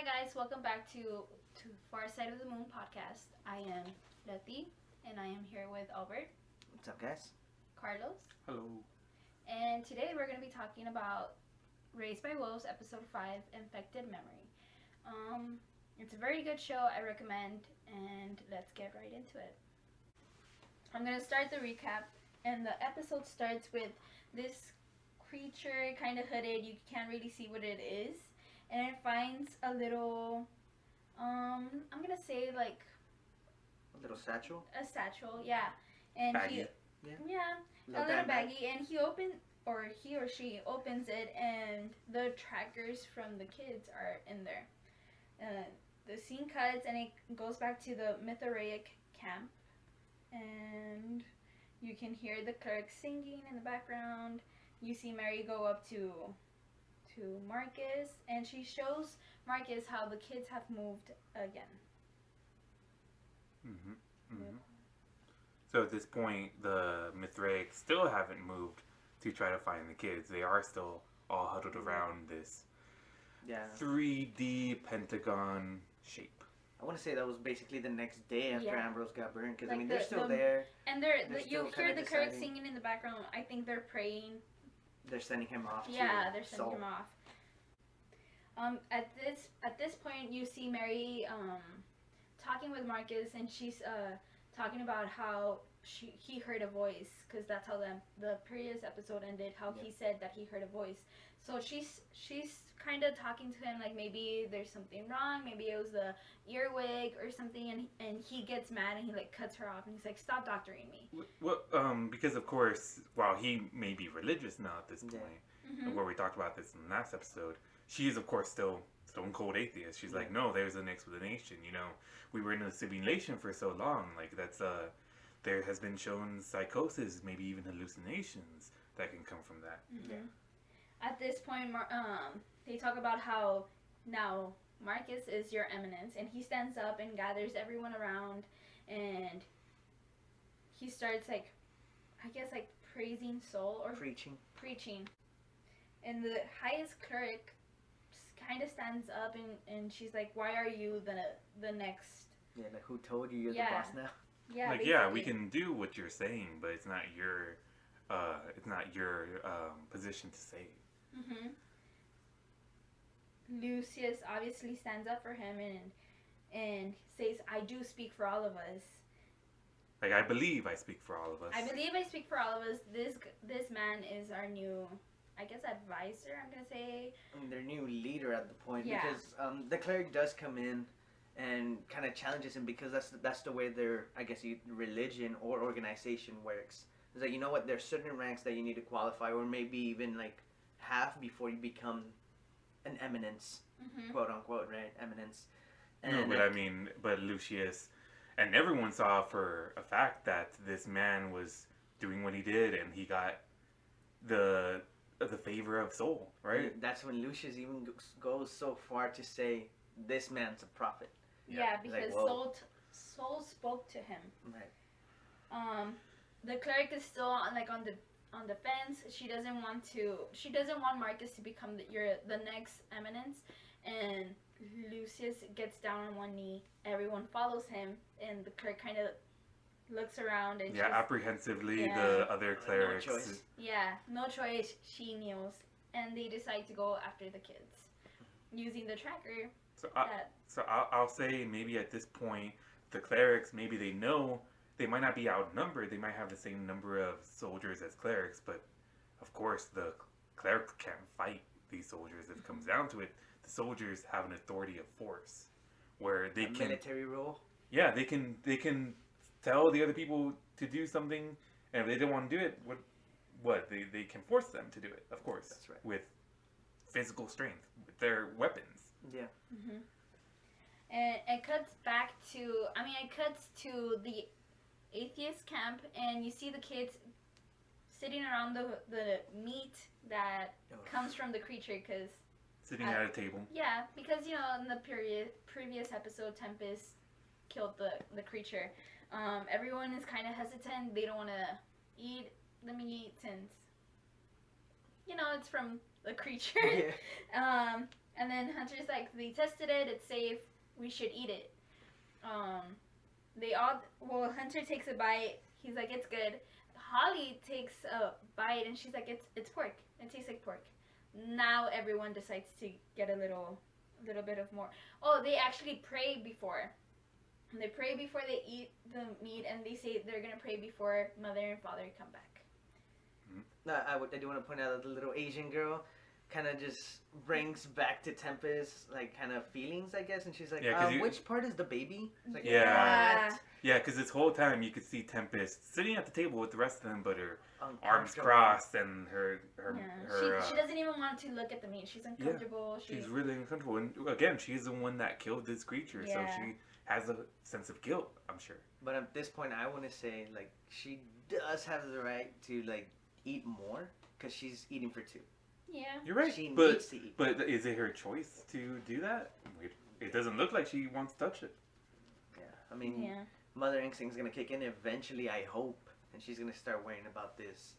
Hi guys, welcome back to Far Side of the Moon podcast. I am Lety, and I am here with Albert, What's up, guys? Carlos, Hello. and today we're going to be talking about Raised by Wolves, episode 5, Infected Memory. It's a very good show, I recommend, and let's get right into it. I'm going to start the recap, and the episode starts with this creature, kind of hooded, you can't really see what it is, and it finds a little, I'm gonna say like A little satchel. a satchel, yeah, and Baggy. a little baggy, and he or she opens it, and the trackers from the kids are in there. The scene cuts, and it goes back to the Mithraic camp, and you can hear the clerks singing in the background. You see Mary go up to Marcus, and she shows Marcus how the kids have moved again. So at this point, the Mithraic still haven't moved to try to find the kids. They are still all huddled around this 3D pentagon shape. I want to say that was basically the next day after Yeah. Ambrose got burned, because Like they're still there. And They're you still hear kinda the clerks deciding. singing in the background. I think they're praying. They're sending him off. Yeah, to they're sending Seoul. him off. At this point, you see Mary talking with Marcus, and she's talking about how he heard a voice, because that's how the previous episode ended. How he said that he heard a voice. So she's kind of talking to him like maybe there's something wrong, maybe it was the earwig or something, and he gets mad, and he like cuts her off, and he's like, "Stop doctoring me." Well, because of course, while he may be religious now at this point, where we talked about this in the last episode, she is of course still stone cold atheist. She's like, no, there's an explanation. You know, we were in a simulation for so long. Like that's there has been shown psychosis, maybe even hallucinations that can come from that. At this point, they talk about how now Marcus is your eminence, and he stands up and gathers everyone around, and he starts like, I guess like praising Soul or preaching. And the highest cleric kind of stands up, and she's like, "Why are you the next?" Yeah, like who told you you're the boss now? Yeah, Like, yeah, we can do what you're saying, but it's not your position to say. Lucius obviously stands up for him and says, "I do speak for all of us. Like, I believe I speak for all of us. I believe I speak for all of us. This man is our new, I guess, advisor. I'm gonna say." Their new leader at the point, Yeah. because the cleric does come in and kind of challenges him, because that's the way their, I guess, religion or organization works. It's like, you know what, there's certain ranks that you need to qualify, or maybe even like have before you become an eminence, quote unquote, right? Eminence. No, but I mean, but Lucius and everyone saw for a fact that this man was doing what he did, and he got the favor of Soul, right? That's when Lucius even goes so far to say, this man's a prophet. Yeah, Like, because whoa. Soul spoke to him. Right. The cleric is still on the fence. She doesn't want Marcus to become the next eminence, and Lucius gets down on one knee. Everyone follows him, and the cleric kind of looks around, and Apprehensively, Yeah. the other clerics. No choice. no choice. She kneels, and they decide to go after the kids using the tracker. So I'll say maybe at this point, the clerics, maybe they know they might not be outnumbered. They might have the same number of soldiers as clerics, but of course the clerics can't fight these soldiers. If it comes down to it, the soldiers have an authority of force, where they can military rule. Yeah, they can tell the other people to do something, and if they don't want to do it, what they can force them to do it. Of course, That's right. With physical strength, with their weapons. Yeah. And it cuts back to, it cuts to the atheist camp, and you see the kids sitting around the meat that comes from the creature, because Sitting at a table. Yeah, because in the previous episode, Tempest killed the creature. Everyone is kind of hesitant. They don't want to eat the meat since it's from the creature. Yeah. And then Hunter's like, they tested it, it's safe, we should eat it. Hunter takes a bite, he's like, it's good. Holly takes a bite and she's like, it's pork. It tastes like pork. Now everyone decides to get a little bit of more. Oh, they actually pray before. They pray before they eat the meat, and they say they're gonna pray before mother and father come back. I do want to point out that the little Asian girl kind of just brings back to Tempest like kind of feelings, I guess, and she's like, which part is the baby? It's like, yeah. Yeah, because this whole time you could see Tempest sitting at the table with the rest of them, but her arms crossed and her she doesn't even want to look at the meat. She's uncomfortable. Yeah, she's really uncomfortable. And again, she's the one that killed this creature, so she has a sense of guilt, I'm sure. But at this point, I want to say, like, she does have the right to, like, eat more, because she's eating for two. Yeah. You're right. She needs to eat. But is it her choice to do that? It doesn't look like she wants to touch it. Yeah. I mean, Mother Instinct's going to kick in eventually, I hope, and she's going to start worrying about this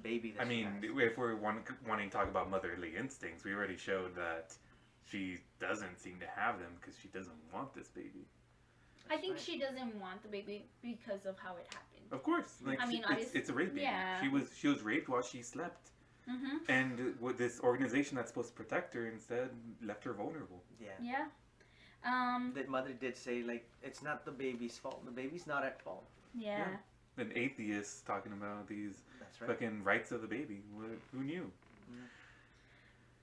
baby that she has. If we're wanting to talk about motherly instincts, we already showed that she doesn't seem to have them because she doesn't want this baby. I think she doesn't want the baby because of how it happened. Of course. Like, it's a rape baby. Yeah. She was raped while she slept. Mm-hmm. And with this organization that's supposed to protect her instead left her vulnerable. Yeah. Yeah. The mother did say, like, it's not the baby's fault. The baby's not at fault. Yeah. An atheist talking about these fucking rights of the baby. Who knew?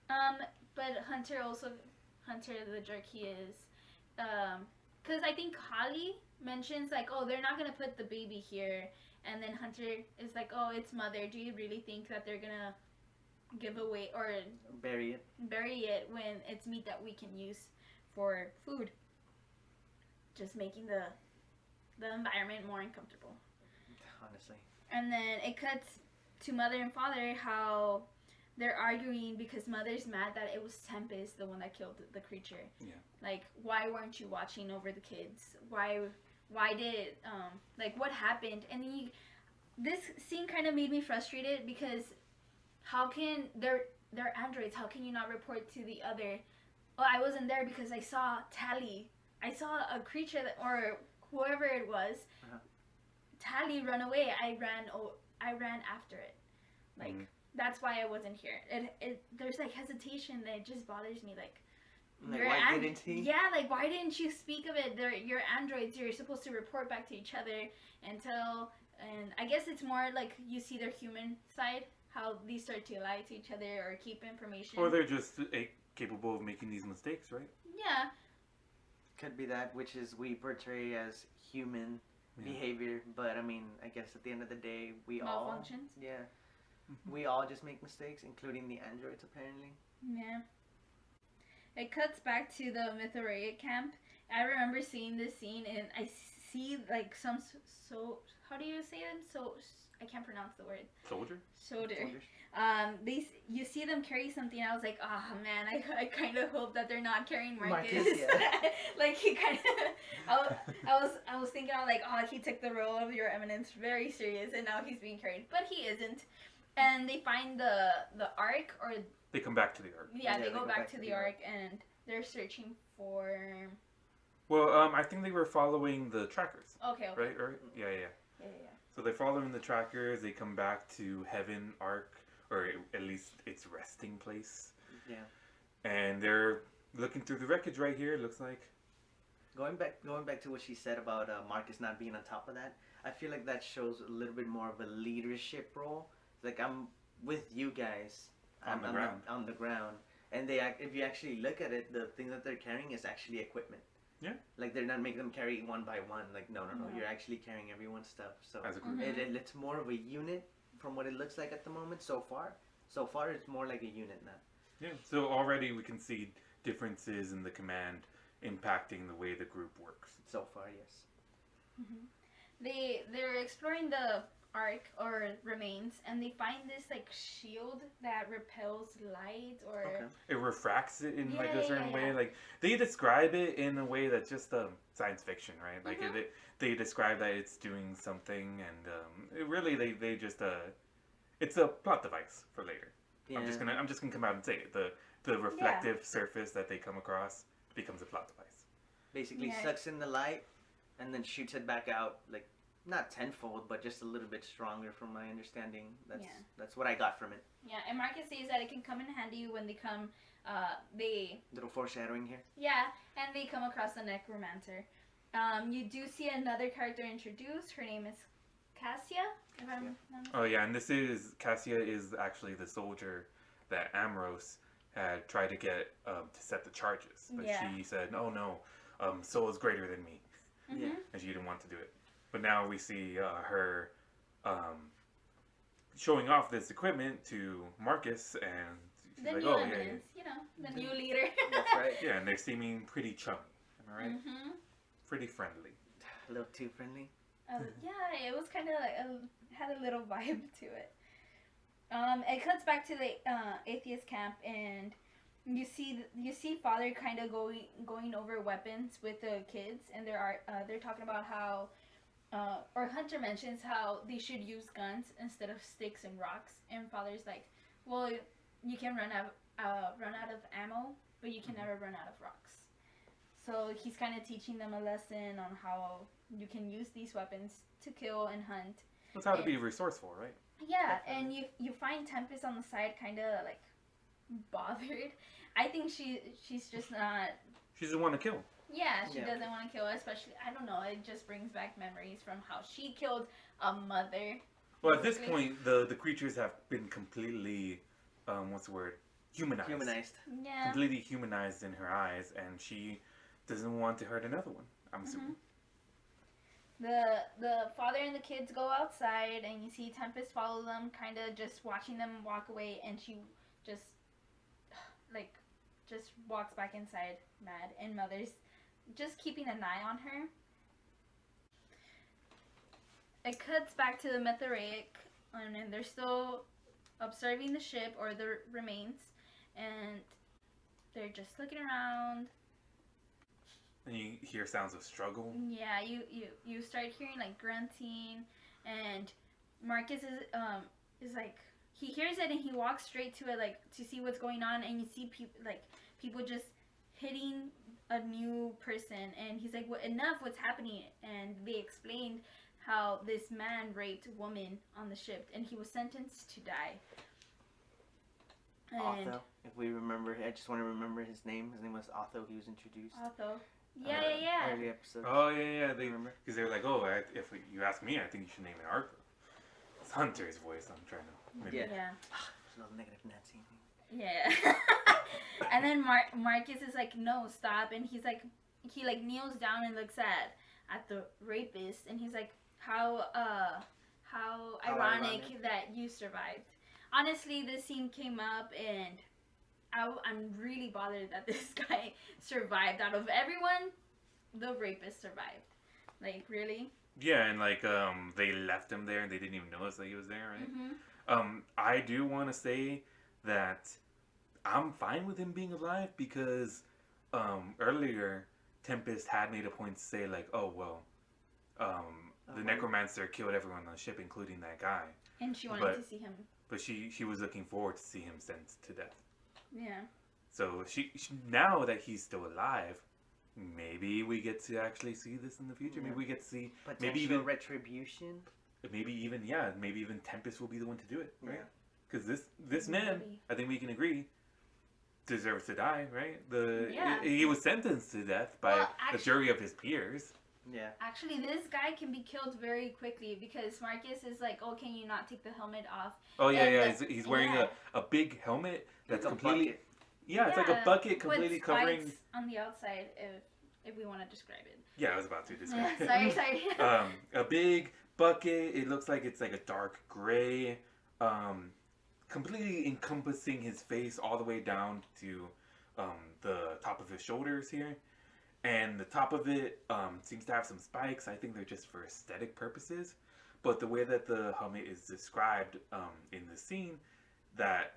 Yeah. But Hunter the jerk he is, because I think Holly mentions, like, oh, they're not going to put the baby here. And then Hunter is like, oh, it's mother. Do you really think that they're going to give away or bury it when it's meat that we can use for food? Just making the environment more uncomfortable. Honestly. And then it cuts to mother and father, how they're arguing because mother's mad that it was Tempest, the one that killed the creature. Yeah. Like, why weren't you watching over the kids? Why did, like, what happened? And this scene kind of made me frustrated because how can, they're androids, how can you not report to the other? Oh, I wasn't there because I saw Tally. I saw a creature or whoever it was, Tally run away. I ran after it. Like, that's why I wasn't here. There's like hesitation that it just bothers me. Like why didn't he? Yeah, like, why didn't you speak of it? You're androids. You're supposed to report back to each other and I guess it's more like you see their human side, how they start to lie to each other or keep information. Or they're just capable of making these mistakes, right? Yeah. Could be that, which is we portray as human behavior, but I mean, I guess at the end of the day, we malfunctions. We all just make mistakes, including the androids, apparently. Yeah. It cuts back to the Mythorea camp. I remember seeing this scene, and I see like how do you say them? I can't pronounce the word. Soldier. You see them carry something. I was like, oh man, I kind of hope that they're not carrying Marcus. Like, he kind of, I was thinking, like, oh, he took the role of Your Eminence very serious, and now he's being carried, but he isn't. And they find the Ark, or they come back to the Ark. Yeah, they go back to the Ark, and they're searching for. Well, I think they were following the trackers. Okay. Right. Yeah. So they're following the trackers. They come back to Heaven Ark, or at least its resting place. Yeah. And they're looking through the wreckage right here. It looks like. Going back to what she said about Marcus not being on top of that, I feel like that shows a little bit more of a leadership role. Like, I'm with you guys on the ground, and if you actually look at it, the thing that they're carrying is actually equipment. Yeah. Like, they're not making them carry one by one. Like, no. You're actually carrying everyone's stuff. So as a group. It's more of a unit from what it looks like at the moment so far. So far, it's more like a unit now. Yeah. So already we can see differences in the command impacting the way the group works. So far, yes. They're exploring the Ark or remains, and they find this like shield that repels light, or it refracts it in like a certain way. Like, they describe it in a way that's just science fiction, right? Like they describe that it's doing something, and it really they just it's a plot device for later. Yeah. I'm just gonna come out and say it. the reflective surface that they come across becomes a plot device. Basically sucks in the light and then shoots it back out, like not tenfold, but just a little bit stronger from my understanding. That's what I got from it. Yeah, and Marcus says that it can come in handy when they come, little foreshadowing here. Yeah, and they come across the necromancer. You do see another character introduced. Her name is Cassia. If I'm oh yeah, and Cassia is actually the soldier that Ambrose had tried to get to set the charges, but she said, "Oh no, Soul is greater than me," and she didn't want to do it. But now we see her showing off this equipment to Marcus, and she's the like, new "Oh eminence, you know, the new leader." That's right. Yeah, and they're seeming pretty chummy. Am I right? Pretty friendly. A little too friendly. Yeah, it was kind of like had a little vibe to it. It cuts back to the atheist camp, and you see Father kind of going over weapons with the kids, and they're talking about how, or Hunter mentions how they should use guns instead of sticks and rocks, and Father's like, well, you can run out of ammo, but you can never run out of rocks. So he's kind of teaching them a lesson on how you can use these weapons to kill and hunt. That's how to be resourceful, right? Yeah, and you find Tempest on the side kind of like bothered. I think she's just not... She doesn't want to kill. Yeah, she doesn't want to kill, especially, I don't know, it just brings back memories from how she killed a mother. Well, at this point, the creatures have been completely, what's the word? Humanized. Yeah. Completely humanized in her eyes, and she doesn't want to hurt another one, I'm assuming. The father and the kids go outside, and you see Tempest follow them, kind of just watching them walk away, and she just walks back inside mad, and Mother's just keeping an eye on her. It cuts back to the Mithoraic, and they're still observing the ship or the remains, and they're just looking around. And you hear sounds of struggle. Yeah, you start hearing like grunting, and Marcus is like, he hears it and he walks straight to it, like to see what's going on, and you see people just hitting a new person, and he's like, "What? Enough! What's happening?" And they explained how this man raped a woman on the ship, and he was sentenced to die. Otho, if we remember, I just want to remember his name. His name was Otho. He was introduced. Otho. Yeah. Early episode. Oh, yeah. They remember because they were like, "Oh, if you ask me, I think you should name it Arthur." It's Hunter's voice. I'm trying to. Yeah. There's a little negative Nancy. Yeah. And then Marcus is like, "No, stop!" And he kneels down and looks at the rapist, and he's like, "How ironic that you survived." Honestly, this scene came up, and I'm really bothered that this guy survived. Out of everyone, the rapist survived. Like, really? Yeah, and like they left him there, and they didn't even notice that he was there, right? I do want to say that I'm fine with him being alive because earlier Tempest had made a point to say like, "Oh well, the necromancer killed everyone on the ship, including that guy." And she wanted to see him. But she was looking forward to see him sentenced to death. Yeah. So she now that he's still alive, maybe we get to actually see this in the future. Maybe we get to see maybe even retribution. Maybe even Tempest will be the one to do it, right? Yeah. Because this man, I think we can agree, deserves to die, right? Yeah. He was sentenced to death by the jury of his peers. Yeah. Actually, this guy can be killed very quickly because Marcus is like, "Oh, can you not take the helmet off?" Oh yeah. He's wearing a big helmet that's completely. Bucket. Yeah, it's like a bucket completely with covering. spikes on the outside, if we want to describe it. Yeah, I was about to describe it. Sorry. A big bucket. It looks like it's like a dark gray, completely encompassing his face all the way down to the top of his shoulders here. And the top of it seems to have some spikes. I think they're just for aesthetic purposes. But the way that the helmet is described in the scene, that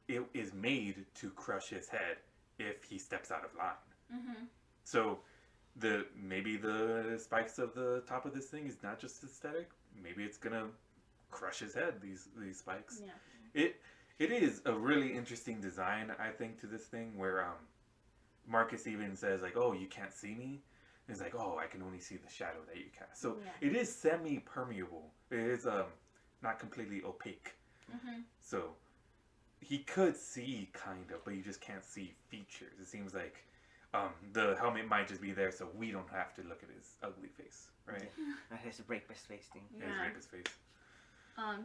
it is made to crush his head if he steps out of line. So maybe the spikes of the top of this thing is not just aesthetic. Maybe it's gonna crush his head. These spikes. Yeah. It is a really interesting design, I think, to this thing where Marcus even says like, "Oh, you can't see me." It's like, "Oh, I can only see the shadow that you cast." So Yeah. it is semi-permeable. It is not completely opaque. Mm-hmm. So he could see kind of, but you just can't see features. It seems like the helmet might just be there so we don't have to look at his ugly face, right? Yeah. His rapist face thing. His Yeah. rapist face.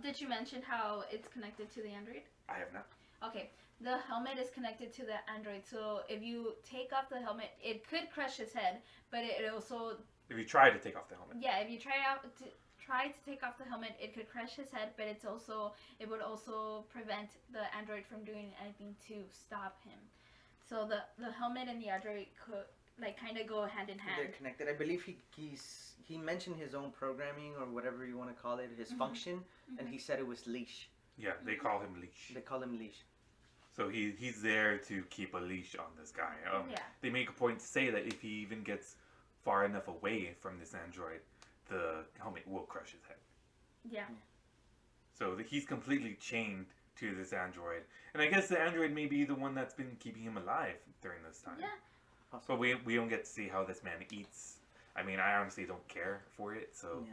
Did you mention how it's connected to the android? I have not. Okay, the helmet is connected to the android, so if you take off the helmet, it could crush his head, but it also, If you try to take off the helmet. yeah, if you try to take off the helmet, it could crush his head, but it would also prevent the android from doing anything to stop him. So the helmet and the android could like kind of go hand in hand. They're connected. I believe he mentioned his own programming or whatever you want to call it, his function, and he said it was leash. Yeah, they call him Leash. They call him leash. So he's there to keep a leash on this guy. Yeah. They make a point to say that if he even gets far enough away from this android, the helmet will crush his head. Yeah. So he's completely chained to this android. And I guess the android may be the one that's been keeping him alive during this time. Yeah. But we don't get to see how this man eats. I mean, I honestly don't care for it, so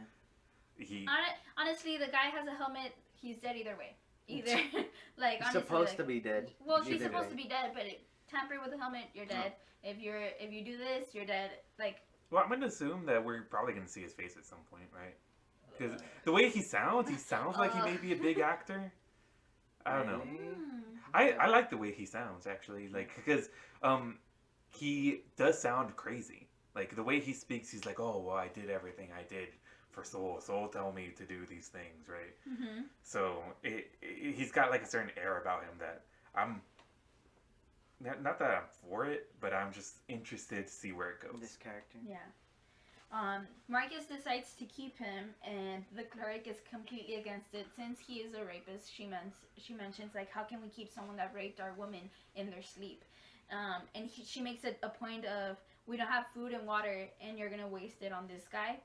he... Honestly, the guy has a helmet, he's dead either way. Either, like, He's honestly, supposed like, to be dead. well, she's Either supposed way. to be dead, but tamper with the helmet, you're dead. If you do this, you're dead. Like, Well, I'm going to assume that we're probably going to see his face at some point, right? Because the way he sounds like he may be a big actor. I don't know. I like the way he sounds, actually. Like, because he does sound crazy. Like, the way he speaks, he's like, "Oh, well, I did everything I did for Soul. Soul tell me to do these things," right? Mm-hmm. So he's got like a certain air about him that I'm not that I'm for it, but I'm just interested to see where it goes. This character. Yeah. Marcus decides to keep him, and the cleric is completely against it. Since he is a rapist, she mentions, like, how can we keep someone that raped our woman in their sleep? And she makes it a point of, we don't have food and water, and you're going to waste it on this guy.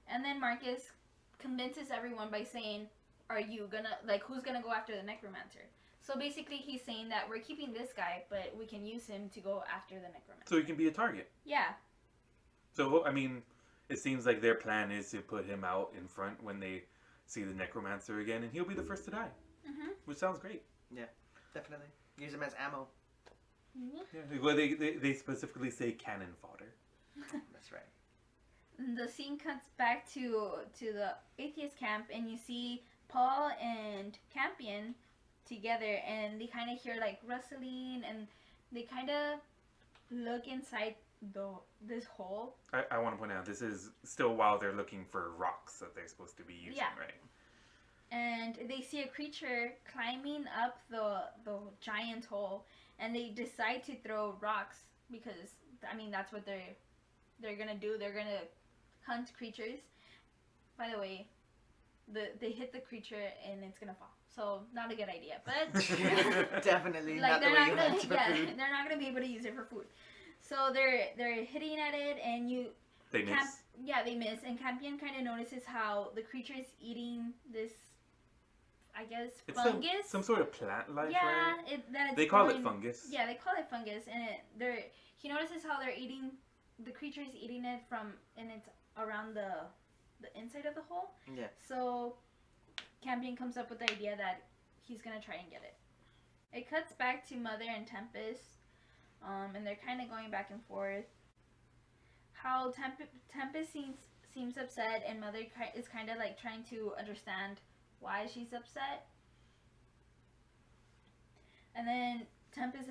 And then Marcus convinces everyone by saying, are you going to, like, who's going to go after the necromancer? So basically he's saying that we're keeping this guy, but we can use him to go after the necromancer. So he can be a target. Yeah. So, I mean, it seems like their plan is to put him out in front when they see the necromancer again, and he'll be the first to die. Mm-hmm. Which sounds great. Yeah, definitely. Use him as ammo. Yeah. Well, they specifically say cannon fodder. That's right. The scene cuts back to the atheist camp, and you see Paul and Campion together, and they kind of hear like rustling, and they kind of look inside this hole. I want to point out, this is still while they're looking for rocks that they're supposed to be using, right? And they see a creature climbing up the giant hole, and they decide to throw rocks because, I mean, that's what they're gonna do. They're gonna hunt creatures. By the way, they hit the creature and it's gonna fall. So not a good idea, but definitely like not the way you meant for food. they're not gonna be able to use it for food. So they're hitting at it, and they miss. They miss, and Campion kind of notices how the creature is eating this, I guess, it's fungus. Some sort of plant life, right? They call it fungus. Yeah, they call it fungus, and he notices how they're eating. The creature is eating it and it's around the inside of the hole. Yeah. So Campion comes up with the idea that he's gonna try and get it. It cuts back to Mother and Tempest, and they're kind of going back and forth. How Tempest seems upset, and Mother is kind of like trying to understand why she's upset. And then Tempest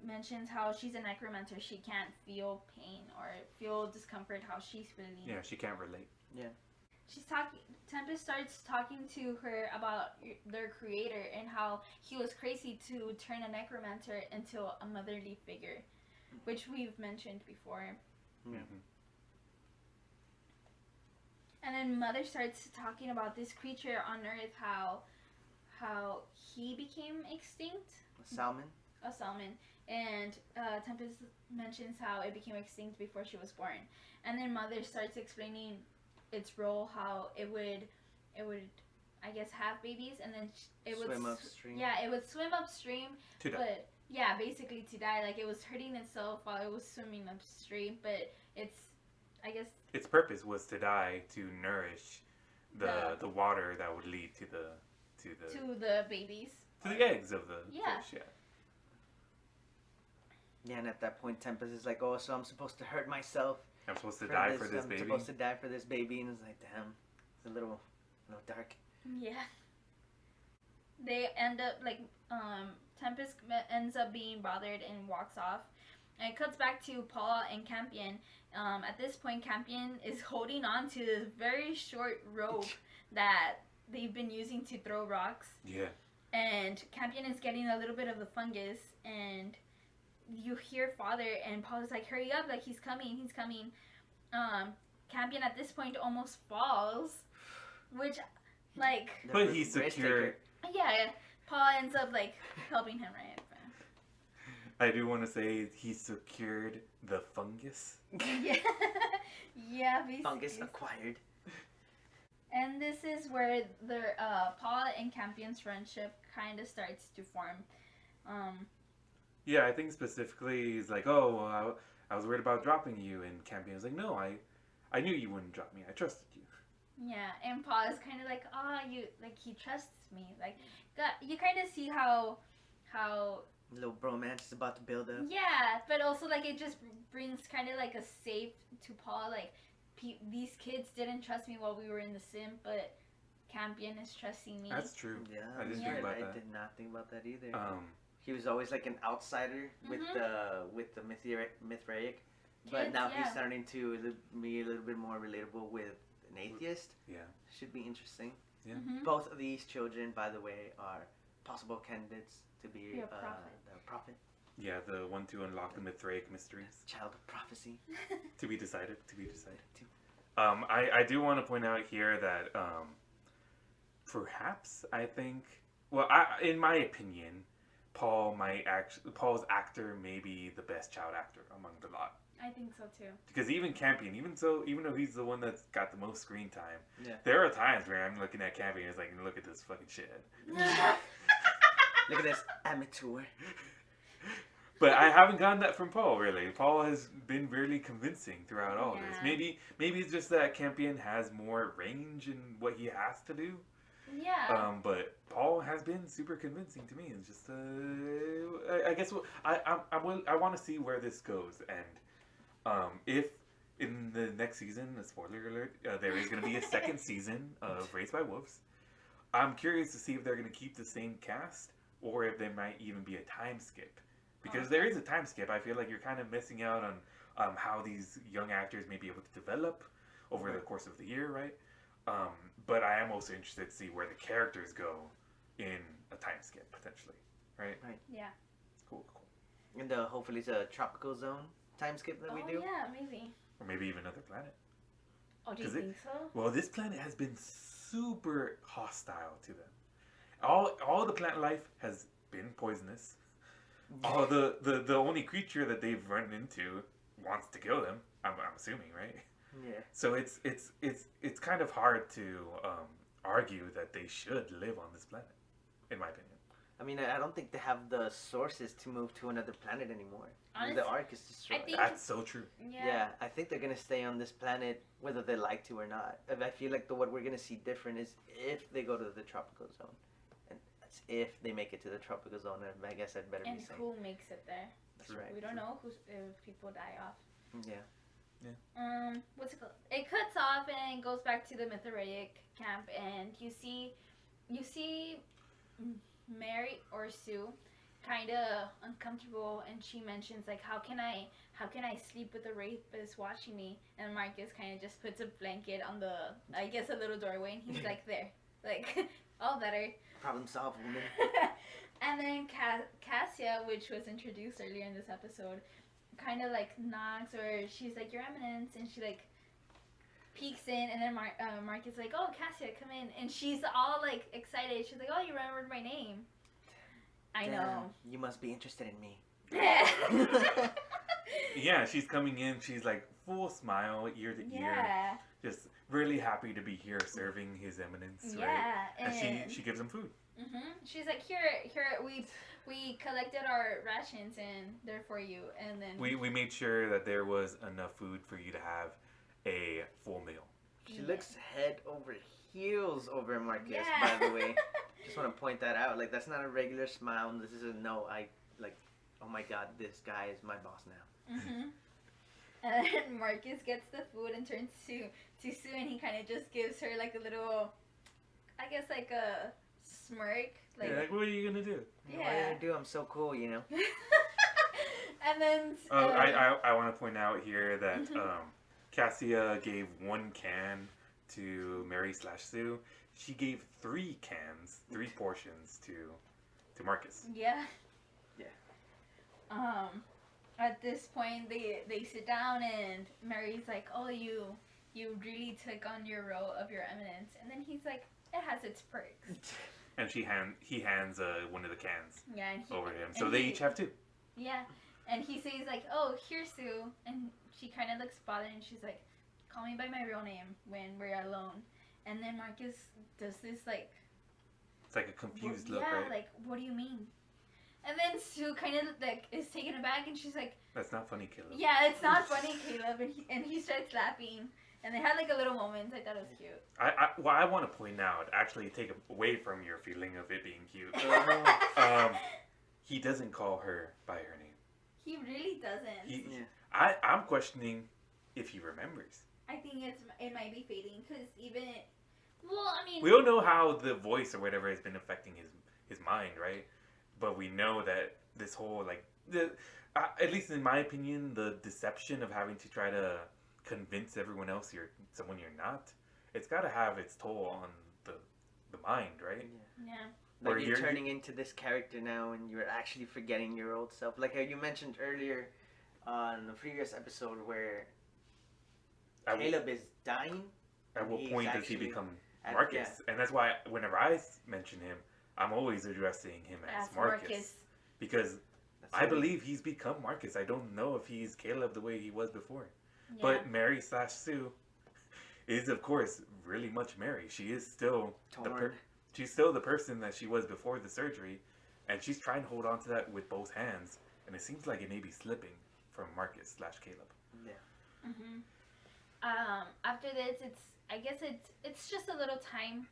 mentions how she's a necromancer. She can't feel pain or feel discomfort how she's feeling. Yeah, she can't relate. Yeah. Tempest starts talking to her about their creator and how he was crazy to turn a necromancer into a motherly figure, which we've mentioned before. Mm-hmm. And then Mother starts talking about this creature on Earth, how he became extinct. A salmon. A salmon. And Tempest mentions how it became extinct before she was born. And then Mother starts explaining its role, how it would I guess, have babies, and then it would swim upstream. Yeah, it would swim upstream, To die. but yeah, basically to die. Like it was hurting itself while it was swimming upstream, but I guess its purpose was to die to nourish the water that would lead to the babies. To the eggs of the Yeah. fish, yeah. Yeah, and at that point, Tempest is like, oh, so I'm supposed to hurt myself. I'm supposed to die for this I'm baby. supposed to die for this baby, and it's like, damn, it's a little dark. Yeah. They end up like Tempest ends up being bothered and walks off. And it cuts back to Paul and Campion. At this point, Campion is holding on to this very short rope that they've been using to throw rocks. Yeah. And Campion is getting a little bit of the fungus, and you hear Father, and Paul is like, hurry up, like he's coming. Campion at this point almost falls, which, like... But he's secure. Yeah, Paul ends up, like, helping him, right? I do want to say he secured the fungus. Yeah. Yeah, basically. Fungus acquired. And this is where their Paul and Campion's friendship kind of starts to form. Yeah, I think specifically he's like, oh, well, I was worried about dropping you, and Campion was like, no, I knew you wouldn't drop me. I trusted you. Yeah, and Paul is kind of like, he trusts me. Like, you kind of see how A little bromance is about to build up. Yeah, but also, like, it just brings kind of, like, a safe to Paul. Like, these kids didn't trust me while we were in the sim, but Campion is trusting me. That's true. Yeah, I didn't think about that. I did not think about that either. He was always like an outsider with the Mithraic, but Kids, now yeah. he's starting to be a little bit more relatable with an atheist. Yeah. Should be interesting. Yeah. Mm-hmm. Both of these children, by the way, are possible candidates to be Be a prophet. the prophet. Yeah, the one to unlock the Mithraic mysteries. Child of prophecy. To be decided. I do want to point out here that perhaps I think, in my opinion, Paul's actor may be the best child actor among the lot. I think so too. Because even Campion, even though he's the one that's got the most screen time, Yeah. there are times where I'm looking at Campion and it's like, look at this fucking shit. Look at this amateur. But I haven't gotten that from Paul, really. Paul has been really convincing throughout all this. Maybe it's just that Campion has more range in what he has to do. Yeah. But Paul has been super convincing to me. It's just, I guess I want to see where this goes, and if in the next season, a spoiler alert, there is going to be a second season of Raised by Wolves. I'm curious to see if they're going to keep the same cast, or if there might even be a time skip. Because there is a time skip. I feel like you're kind of missing out on how these young actors may be able to develop over the course of the year, right? But I am also interested to see where the characters go in a time skip, potentially, right? Right. Yeah. Cool. And hopefully it's a tropical zone time skip that we do. Yeah, maybe. Or maybe even another planet. Oh, do you think so? Well, this planet has been super hostile to them. All the plant life has been poisonous. All the only creature that they've run into wants to kill them. I'm assuming, right? Yeah. So it's kind of hard to argue that they should live on this planet, in my opinion. I mean, I don't think they have the sources to move to another planet anymore. Honestly, the Ark is destroyed. That's so true. Yeah. I think they're gonna stay on this planet whether they like to or not. I feel like what we're gonna see different is if they go to the tropical zone, and that's if they make it to the tropical zone. And I guess I'd better be And safe. who makes it there? That's right. We don't know if people die off. Yeah. What's it called? It cuts off and goes back to the Mithraic camp, and you see Mary or Sue kind of uncomfortable, and she mentions like, how can I sleep with the rapist watching me? And Marcus kind of just puts a blanket on a little doorway, and he's like, there, like, all better. Problem solved, woman. And then Cassia, which was introduced earlier in this episode, kind of like knocks, or she's like, your eminence, and she like peeks in, and then Mark is like, oh, Cassia, come in, and she's all like excited. She's like, oh, you remembered my name. I know. You must be interested in me. Yeah, she's coming in. She's like full smile, ear to ear, Yeah. just really happy to be here serving His Eminence, right? Yeah, And she gives him food. She's like, here, we collected our rations and they're for you, and then We made sure that there was enough food for you to have a full meal. She looks head over heels over Marcus, Yeah. by the way. Just want to point that out. Like, that's not a regular smile. This is a no. Oh my god, this guy is my boss now. And then Marcus gets the food and turns to Sue, and he kind of just gives her like a little, I guess like a smirk. Like, Yeah, like, what are you gonna do? What are you gonna do? I'm so cool, you know. And then I want to point out here that Cassia gave 1 can to Mary/Sue. She gave 3 cans, 3 portions to Marcus. Yeah. Yeah. At this point, they sit down, and Mary's like, "Oh, you really took on your role of your eminence," and then he's like, "It has its perks." And he hands one of the cans Yeah, and over to him. So they each have 2. Yeah, and he says like, "Oh, here, Sue," and she kind of looks bothered, and she's like, "Call me by my real name when we're alone." And then Marcus does this like, it's like a confused look, yeah, right? like, what do you mean? And then Sue kind of like is taken aback, and she's like, That's not funny, Caleb. "Yeah, it's not funny, Caleb." And he starts laughing, and they had like a little moment. I thought it was cute. I want to point out, actually take away from your feeling of it being cute. He doesn't call her by her name. He really doesn't. I'm questioning if he remembers. I think it might be fading, because even, well, I mean, We don't know how the voice or whatever has been affecting his mind, right? But we know that this whole, like, at least in my opinion, the deception of having to try to convince everyone else you're someone you're not, it's got to have its toll on the mind, right? Yeah. Like, you're turning into this character now, and you're actually forgetting your old self. Like you mentioned earlier on the previous episode, where Caleb is dying. At what point does he become at, Marcus? And that's why whenever I mention him, I'm always addressing him as Marcus. Because I believe he's become Marcus. I don't know if he's Caleb the way he was before. Yeah. But Mary/Sue is, of course, really much Mary. She is still she's still the person that she was before the surgery, and she's trying to hold on to that with both hands. And it seems like it may be slipping from Marcus/Caleb. Yeah. After this, I guess it's just a little time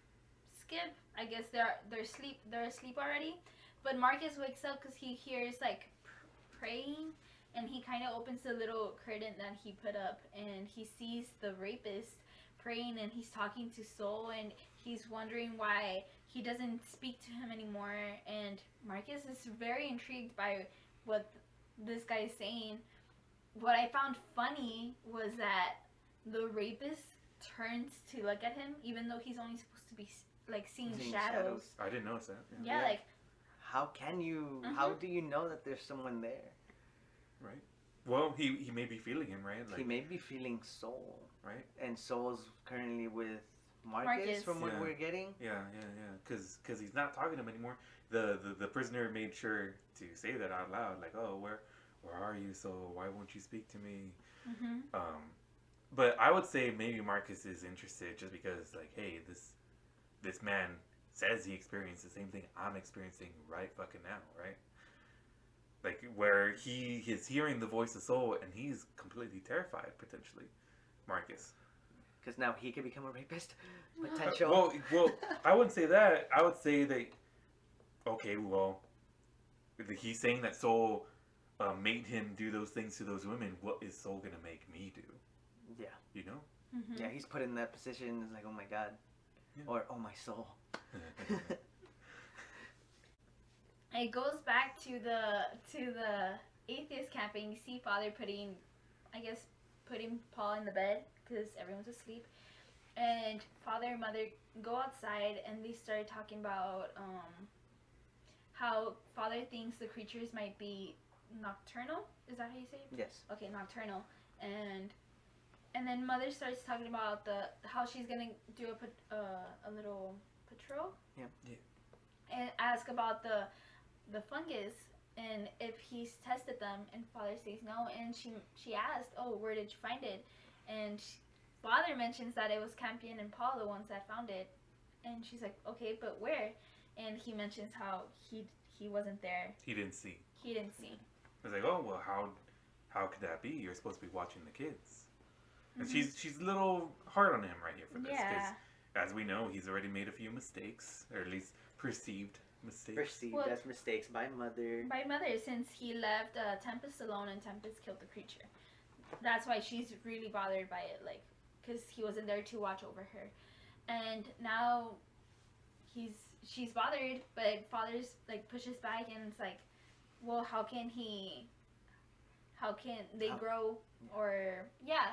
skip. I guess they're asleep already, but Marcus wakes up because he hears like praying, and he kind of opens the little curtain that he put up, and he sees the rapist praying, and he's talking to Soul, and he's wondering why he doesn't speak to him anymore. And Marcus is very intrigued by what this guy is saying. What I found funny was that the rapist turns to look at him, even though he's only supposed to be like seeing shadows. I didn't notice that. Yeah, like, how can you? How do you know that there's someone there? Right. Well, he may be feeling him, right? Like, he may be feeling Soul, right? And Soul's currently with Marcus. From what we're getting. Yeah. Because he's not talking to him anymore. The prisoner made sure to say that out loud, like, "Oh, where are you, Soul? Why won't you speak to me?" But I would say maybe Marcus is interested just because, like, hey, this man says he experienced the same thing I'm experiencing right fucking now, right? Like, where he is hearing the voice of Soul, and he's completely terrified, potentially, Marcus. Because now he could become a rapist? Potential. Well, I wouldn't say that. I would say that, okay, well, he's saying that Soul made him do those things to those women. What is Soul going to make me do? Yeah. You know? Yeah, he's put in that position. It's like, oh my god. Yeah. Or, oh my soul. It goes back to the atheist camping. You see Father putting Paul in the bed because everyone's asleep, and Father and Mother go outside, and they start talking about how Father thinks the creatures might be nocturnal. Is that how you say it? Yes. Okay, nocturnal. And then Mother starts talking about how she's gonna do a little patrol. Yeah. And ask about the fungus and if he's tested them, and father says no, and she asked, oh, where did you find it? And father mentions that it was Campion and Paul, the ones that found it, and she's like, okay, but where? And he mentions how he wasn't there. He didn't see. He didn't see. I was like, oh well, how could that be? You're supposed to be watching the kids. And she's a little hard on him right here for this, because as we know, he's already made a few mistakes, or at least perceived mistakes. Perceived as mistakes by Mother. By Mother, since he left Tempest alone and Tempest killed the creature. That's why she's really bothered by it, like, because he wasn't there to watch over her. And now she's bothered, but father's like pushes back, and it's like, well, how can they grow, or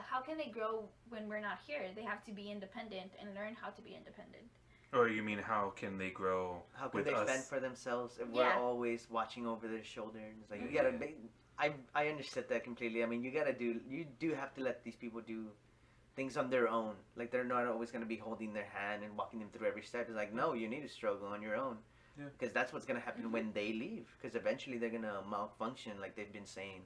how can they grow when we're not here? They have to be independent and learn how to be independent. Or you mean, how can they grow? How can with they us? fend for themselves if we're always watching over their shoulder? It's like, you gotta. I understood that completely. I mean, you do have to let these people do things on their own. Like, they're not always gonna be holding their hand and walking them through every step. It's like, no, you need to struggle on your own. Yeah. Because that's what's gonna happen when they leave. Because eventually they're gonna malfunction, like they've been saying.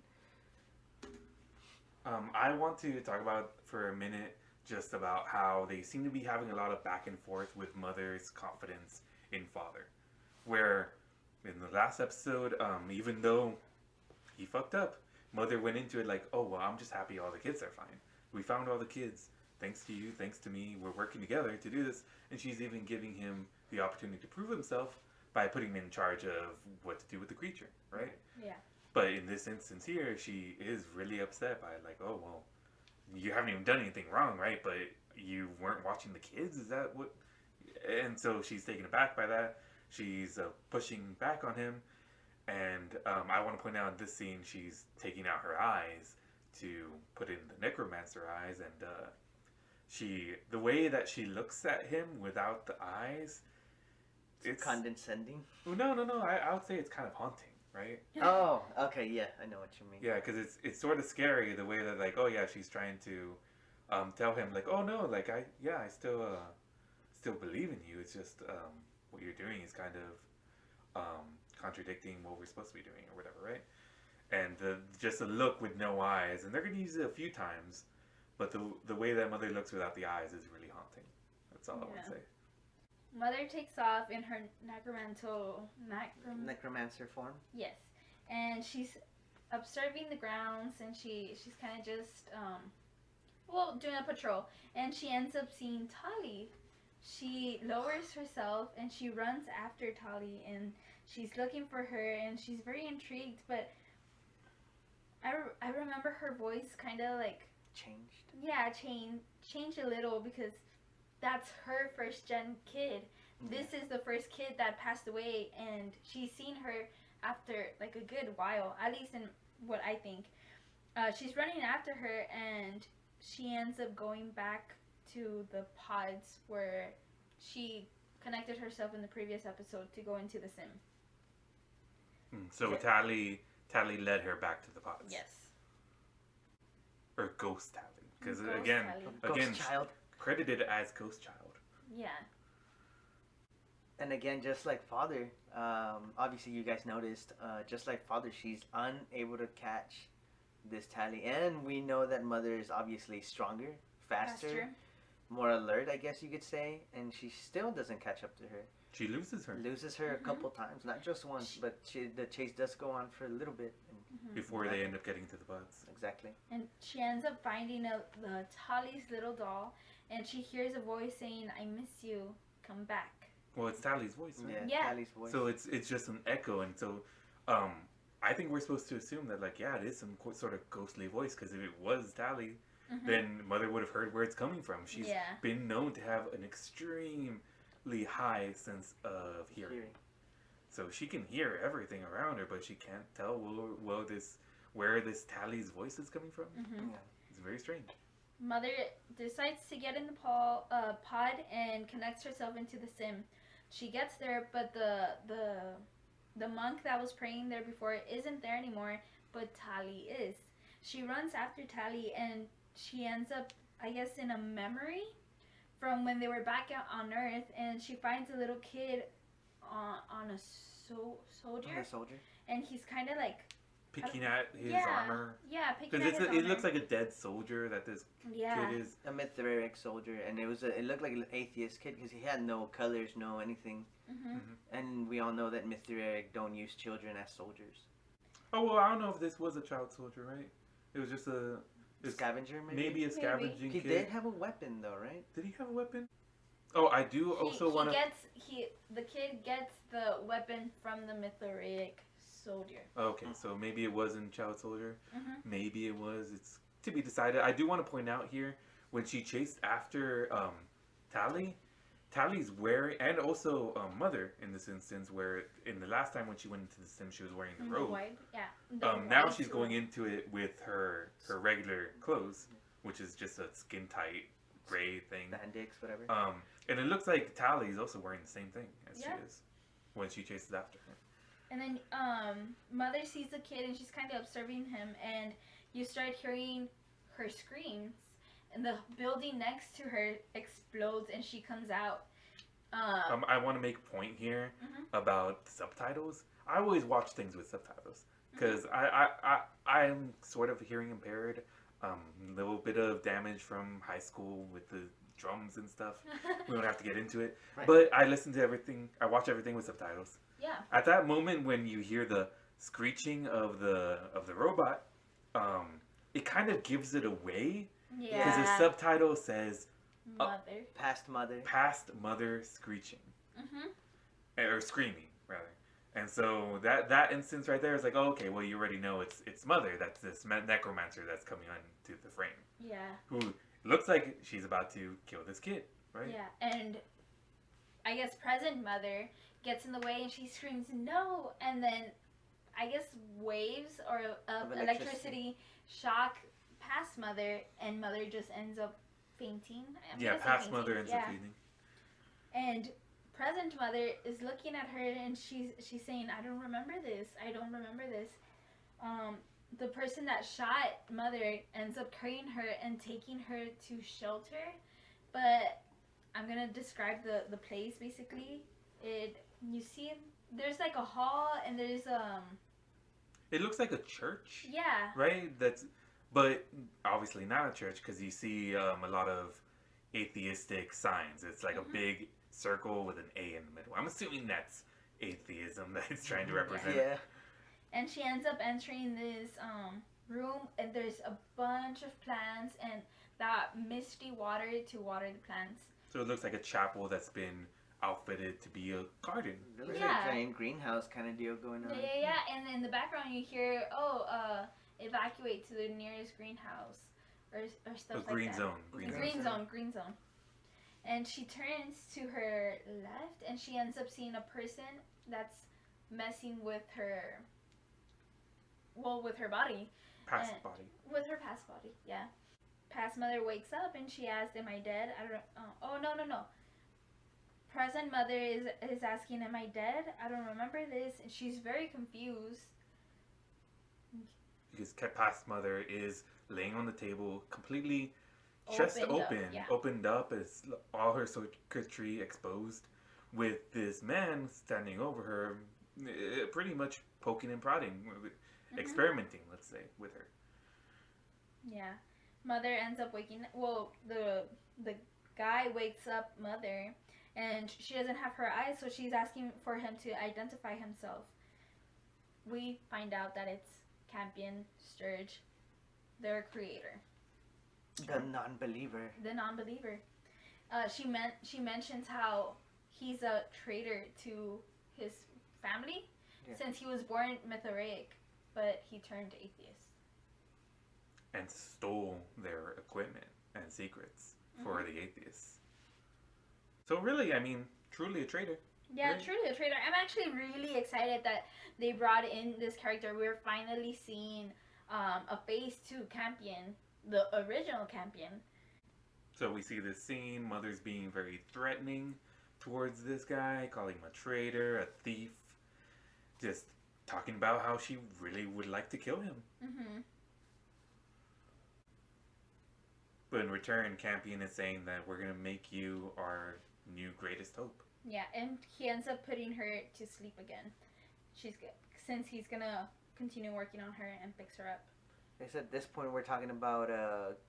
I want to talk about for a minute just about how they seem to be having a lot of back and forth with Mother's confidence in Father. Where in the last episode, even though he fucked up, Mother went into it like, oh, well, I'm just happy all the kids are fine. We found all the kids. Thanks to you, thanks to me, we're working together to do this. And she's even giving him the opportunity to prove himself by putting him in charge of what to do with the creature, right? Yeah. But in this instance here, she is really upset by it. Like, oh, well, you haven't even done anything wrong, right? But you weren't watching the kids? Is that what? And so she's taken aback by that. She's pushing back on him. And I want to point out in this scene, she's taking out her eyes to put in the necromancer eyes. And the way that she looks at him without the eyes, It's condescending. No. I would say it's kind of haunting. Right? Oh, okay, yeah, I know what you mean. Yeah, because it's sort of scary the way that, like, oh yeah, she's trying to tell him, like, oh no, like, I still believe in you. It's just what you're doing is kind of contradicting what we're supposed to be doing or whatever, right? And just a look with no eyes, and they're gonna use it a few times, but the way that Mother looks without the eyes is really haunting. That's all I want to say. Mother takes off in her necromancer form. Yes, and she's observing the grounds, and she's kind of just doing a patrol, and she ends up seeing Tali. She lowers herself and she runs after Tali, and she's looking for her, and she's very intrigued. But I remember her voice kind of like changed. Yeah, changed a little, because that's her first gen kid. This is the first kid that passed away, and she's seen her after like a good while, at least in what I think. She's running after her, and she ends up going back to the pods where she connected herself in the previous episode to go into the sim. So Tali led her back to the pods. Yes. Or Ghost Tali, because Ghost again, Ghost Child. Credited as Ghost Child. Yeah. And again, just like Father, obviously you guys noticed, just like Father, she's unable to catch this Tali. And we know that Mother is obviously stronger, faster, more alert, I guess you could say. And she still doesn't catch up to her. She loses her. A couple times, not just once, but the chase does go on for a little bit. Before they end up getting to the pods. Exactly. And she ends up finding the Tali's little doll, and she hears a voice saying, "I miss you, come back." Well, it's Tali's voice, right? Yeah. Tali's voice. So it's just an echo, and so I think we're supposed to assume that, like, yeah, it is some sort of ghostly voice, because if it was Tali, then Mother would have heard where it's coming from. She's been known to have an extremely high sense of hearing. So she can hear everything around her, but she can't tell where this Tali's voice is coming from. Yeah. It's very strange. Mother decides to get in the pod and connects herself into the sim. She gets there, but the monk that was praying there before isn't there anymore, but Tali is. She runs after Tali, and she ends up, I guess, in a memory from when they were back out on Earth, and she finds a little kid on a soldier. and he's kind of like picking at his armor. Yeah, picking because at his armor. it looks like a dead soldier that this kid is. A Mithridatic soldier, and it looked like an atheist kid because he had no colors, no anything. And we all know that Mithridatic don't use children as soldiers. Oh well, I don't know if this was a child soldier, right? It was just a scavenger, maybe. Maybe a scavenging He kid. did have a weapon though, right? Did he have a weapon? Oh, I do also want to. The kid gets the weapon from the Mithridatic soldier. Okay, so maybe it wasn't child soldier. Maybe it was. It's to be decided. I do want to point out here when she chased after Tally. Tally's wearing, and also Mother in this instance, where in the last time when she went into the sim, she was wearing the robe. Now she's going into it with her regular clothes, which is just a skin tight gray thing. Spandex, whatever. And it looks like Tally's also wearing the same thing as she is when she chases after her. And then Mother sees the kid and she's kind of observing him, and you start hearing her screams. And the building next to her explodes and she comes out. I want to make a point here about subtitles. I always watch things with subtitles because I'm sort of hearing impaired. A little bit of damage from high school with the drums and stuff. We don't have to get into it. Right. But I listen to everything. I watch everything with subtitles. Yeah. At that moment when you hear the screeching of the robot, it kind of gives it away. Yeah. Because the subtitle says Mother. Past mother screeching. Or screaming, rather. And so that instance right there is like, oh, okay, well, you already know it's Mother. That's this necromancer that's coming onto the frame. Yeah. Who looks like she's about to kill this kid, right? Yeah, and I guess present Mother gets in the way and she screams, no! And then, I guess, waves of electricity shock past Mother, and Mother just ends up fainting. Past Mother ends up fainting. And present Mother is looking at her and she's saying, I don't remember this. The person that shot Mother ends up carrying her and taking her to shelter. But I'm going to describe the place basically. You see, there's like a hall and there's It looks like a church. Yeah. Right? But obviously not a church because you see a lot of atheistic signs. It's like a big circle with an A in the middle. I'm assuming that's atheism that it's trying to represent. Yeah. And she ends up entering this room, and there's a bunch of plants and that misty water to water the plants. So it looks like a chapel that's been outfitted to be a garden. It looks like a giant greenhouse kind of deal going on. Yeah. And in the background you hear, evacuate to the nearest greenhouse or stuff like that. Green zone. And she turns to her left and she ends up seeing a person that's messing with her body. Past body. With her past body, yeah. Past Mother wakes up and she asks, am I dead? I don't no. Present Mother is asking, am I dead? I don't remember this. And she's very confused. Because past Mother is laying on the table, completely chest opened up, as all her circuitry exposed, with this man standing over her, pretty much poking and prodding, experimenting, let's say, with her. Yeah. Mother ends up waking up. Well, the guy wakes up Mother, and she doesn't have her eyes, so she's asking for him to identify himself. We find out that it's Campion Sturge, their creator. The non-believer. She mentions how he's a traitor to his family since he was born Mithridatic, but he turned atheist. And stole their equipment and secrets for the atheists. So really, I mean, truly a traitor. Yeah, right? Truly a traitor. I'm actually really excited that they brought in this character. We're finally seeing a face to Campion, the original Campion. So we see this scene, Mother's being very threatening towards this guy, calling him a traitor, a thief, just talking about how she really would like to kill him. But in return, Campion is saying that we're going to make you our new greatest hope. Yeah, and he ends up putting her to sleep again. She's since he's gonna continue working on her and picks her up. I guess at this point we're talking about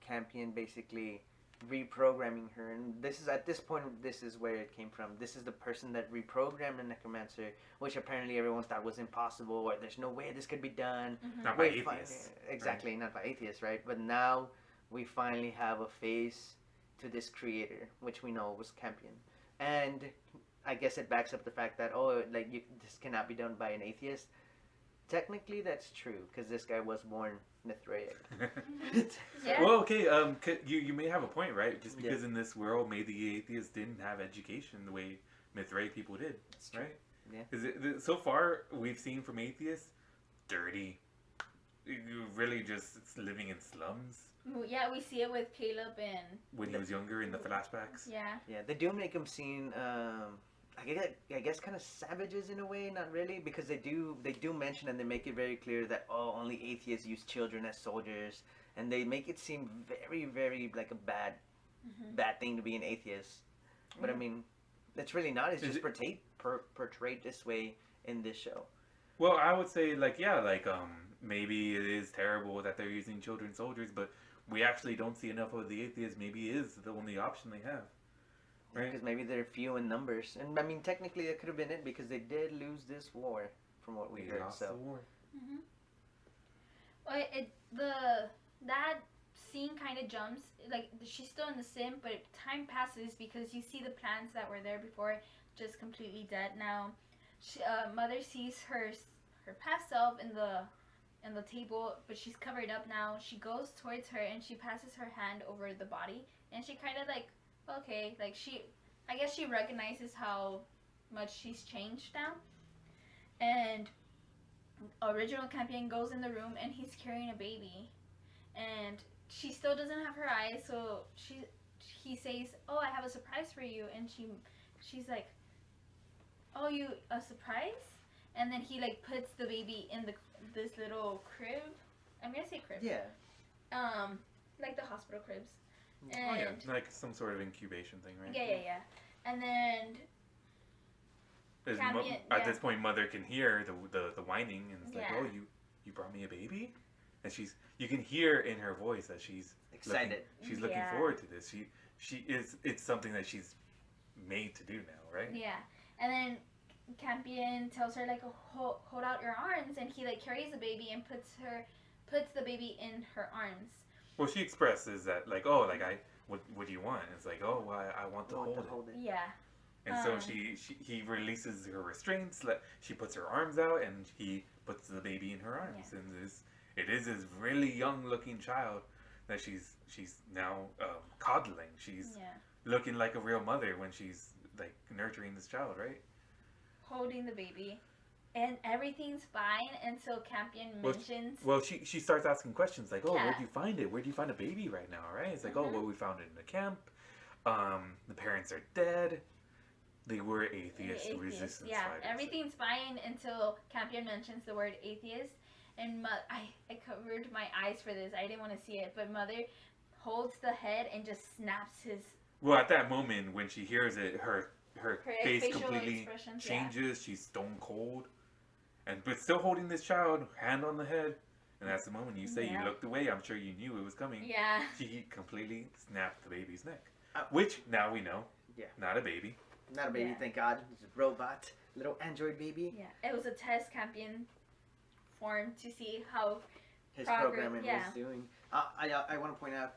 Campion basically reprogramming her, and this is where it came from. This is the person that reprogrammed the necromancer, which apparently everyone thought was impossible, or there's no way this could be done. Not by atheists. Exactly, right? Not by atheists, right? But now we finally have a face to this creator, which we know was Campion, and I guess it backs up the fact that this cannot be done by an atheist. Technically, that's true because this guy was born Mithraic. Yeah. Well, okay. You may have a point, right? Just because in this world, maybe the atheists didn't have education the way Mithraic people did, right? Yeah. Because so far we've seen from atheists, dirty, really just living in slums. Yeah, we see it with Caleb and when he was younger in the flashbacks. Yeah. Yeah, they do make him seem I guess kind of savages in a way, not really, because they do mention and they make it very clear that only atheists use children as soldiers, and they make it seem very, very like a bad thing to be an atheist. But I mean, it's really not. It's just portrayed this way in this show. Well, I would say maybe it is terrible that they're using children soldiers, but we actually don't see enough of the atheists. Maybe it is the only option they have. Right. Because maybe they're few in numbers, and I mean technically that could have been it because they did lose this war, from what we heard. Lost the war. Well, that scene kind of jumps. Like she's still in the sim, but time passes because you see the plants that were there before just completely dead now. Mother sees her past self in the table, but she's covered up now. She goes towards her and she passes her hand over the body, and she kind of okay, I guess she recognizes how much she's changed now. And original Campion goes in the room and he's carrying a baby, and she still doesn't have her eyes, so he says, "Oh, I have a surprise for you," and she's like, "Oh, a surprise?" And then he puts the baby in this little crib. I'm gonna say crib. Yeah. Like the hospital cribs. And like some sort of incubation thing, right? Yeah. And then at this point, Mother can hear the whining, and it's like, "Oh, you brought me a baby," and you can hear in her voice that she's excited. She's looking forward to this. It's something that she's made to do now, right? Yeah, and then Campion tells her hold out your arms, and he carries the baby and puts the baby in her arms. Well, she expresses that what do you want? And it's like, "Oh, well, I want to hold it." Yeah. And so he releases her restraints. She puts her arms out, and he puts the baby in her arms. Yeah. And it is this really young-looking child that she's now coddling. She's looking like a real mother when she's nurturing this child, right? Holding the baby. And everything's fine until Campion mentions... Well, she starts asking questions like, where'd you find it? Where'd you find a baby right now, right? It's like, we found it in the camp. The parents are dead. They were atheist resistance fighters. Everything's fine until Campion mentions the word atheist. And I covered my eyes for this. I didn't want to see it. But Mother holds the head and just snaps his... Well, at that moment, when she hears it, her face completely changes. Yeah. She's stone cold. But still holding this child, hand on the head. And that's the moment you say you looked away. I'm sure you knew it was coming. Yeah. She completely snapped the baby's neck. Which, now we know, not a baby. Not a baby, thank God. It's a robot. Little android baby. Yeah. It was a test Campion formed to see how his programming was doing. I want to point out,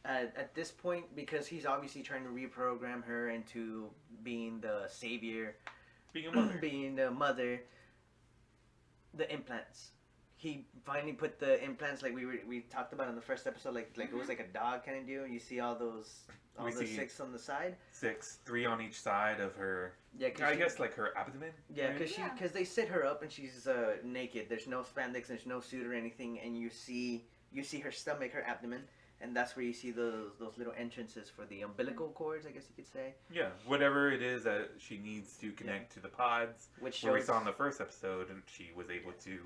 at this point, because he's obviously trying to reprogram her into being the savior. Being a mother. Being the mother. The implants. He finally put the implants we talked about in the first episode, it was like a dog kind of deal. You see all the 6 on the side. 6, 3 on each side of her. Yeah, I guess her abdomen. Yeah, because they sit her up and she's naked. There's no spandex, there's no suit or anything, and you see her stomach, her abdomen, and that's where you see those little entrances for the umbilical cords, I guess you could say. Yeah, whatever it is that she needs to connect to the pods. Which we saw in the first episode, and she was able to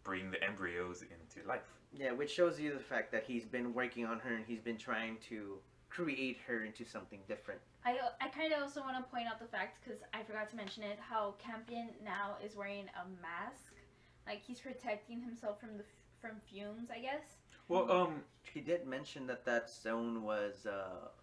bring the embryos into life. Yeah, which shows you the fact that he's been working on her and he's been trying to create her into something different. I kind of also want to point out the fact, because I forgot to mention it, how Campion now is wearing a mask like he's protecting himself from fumes, I guess. Well, He did mention that that zone was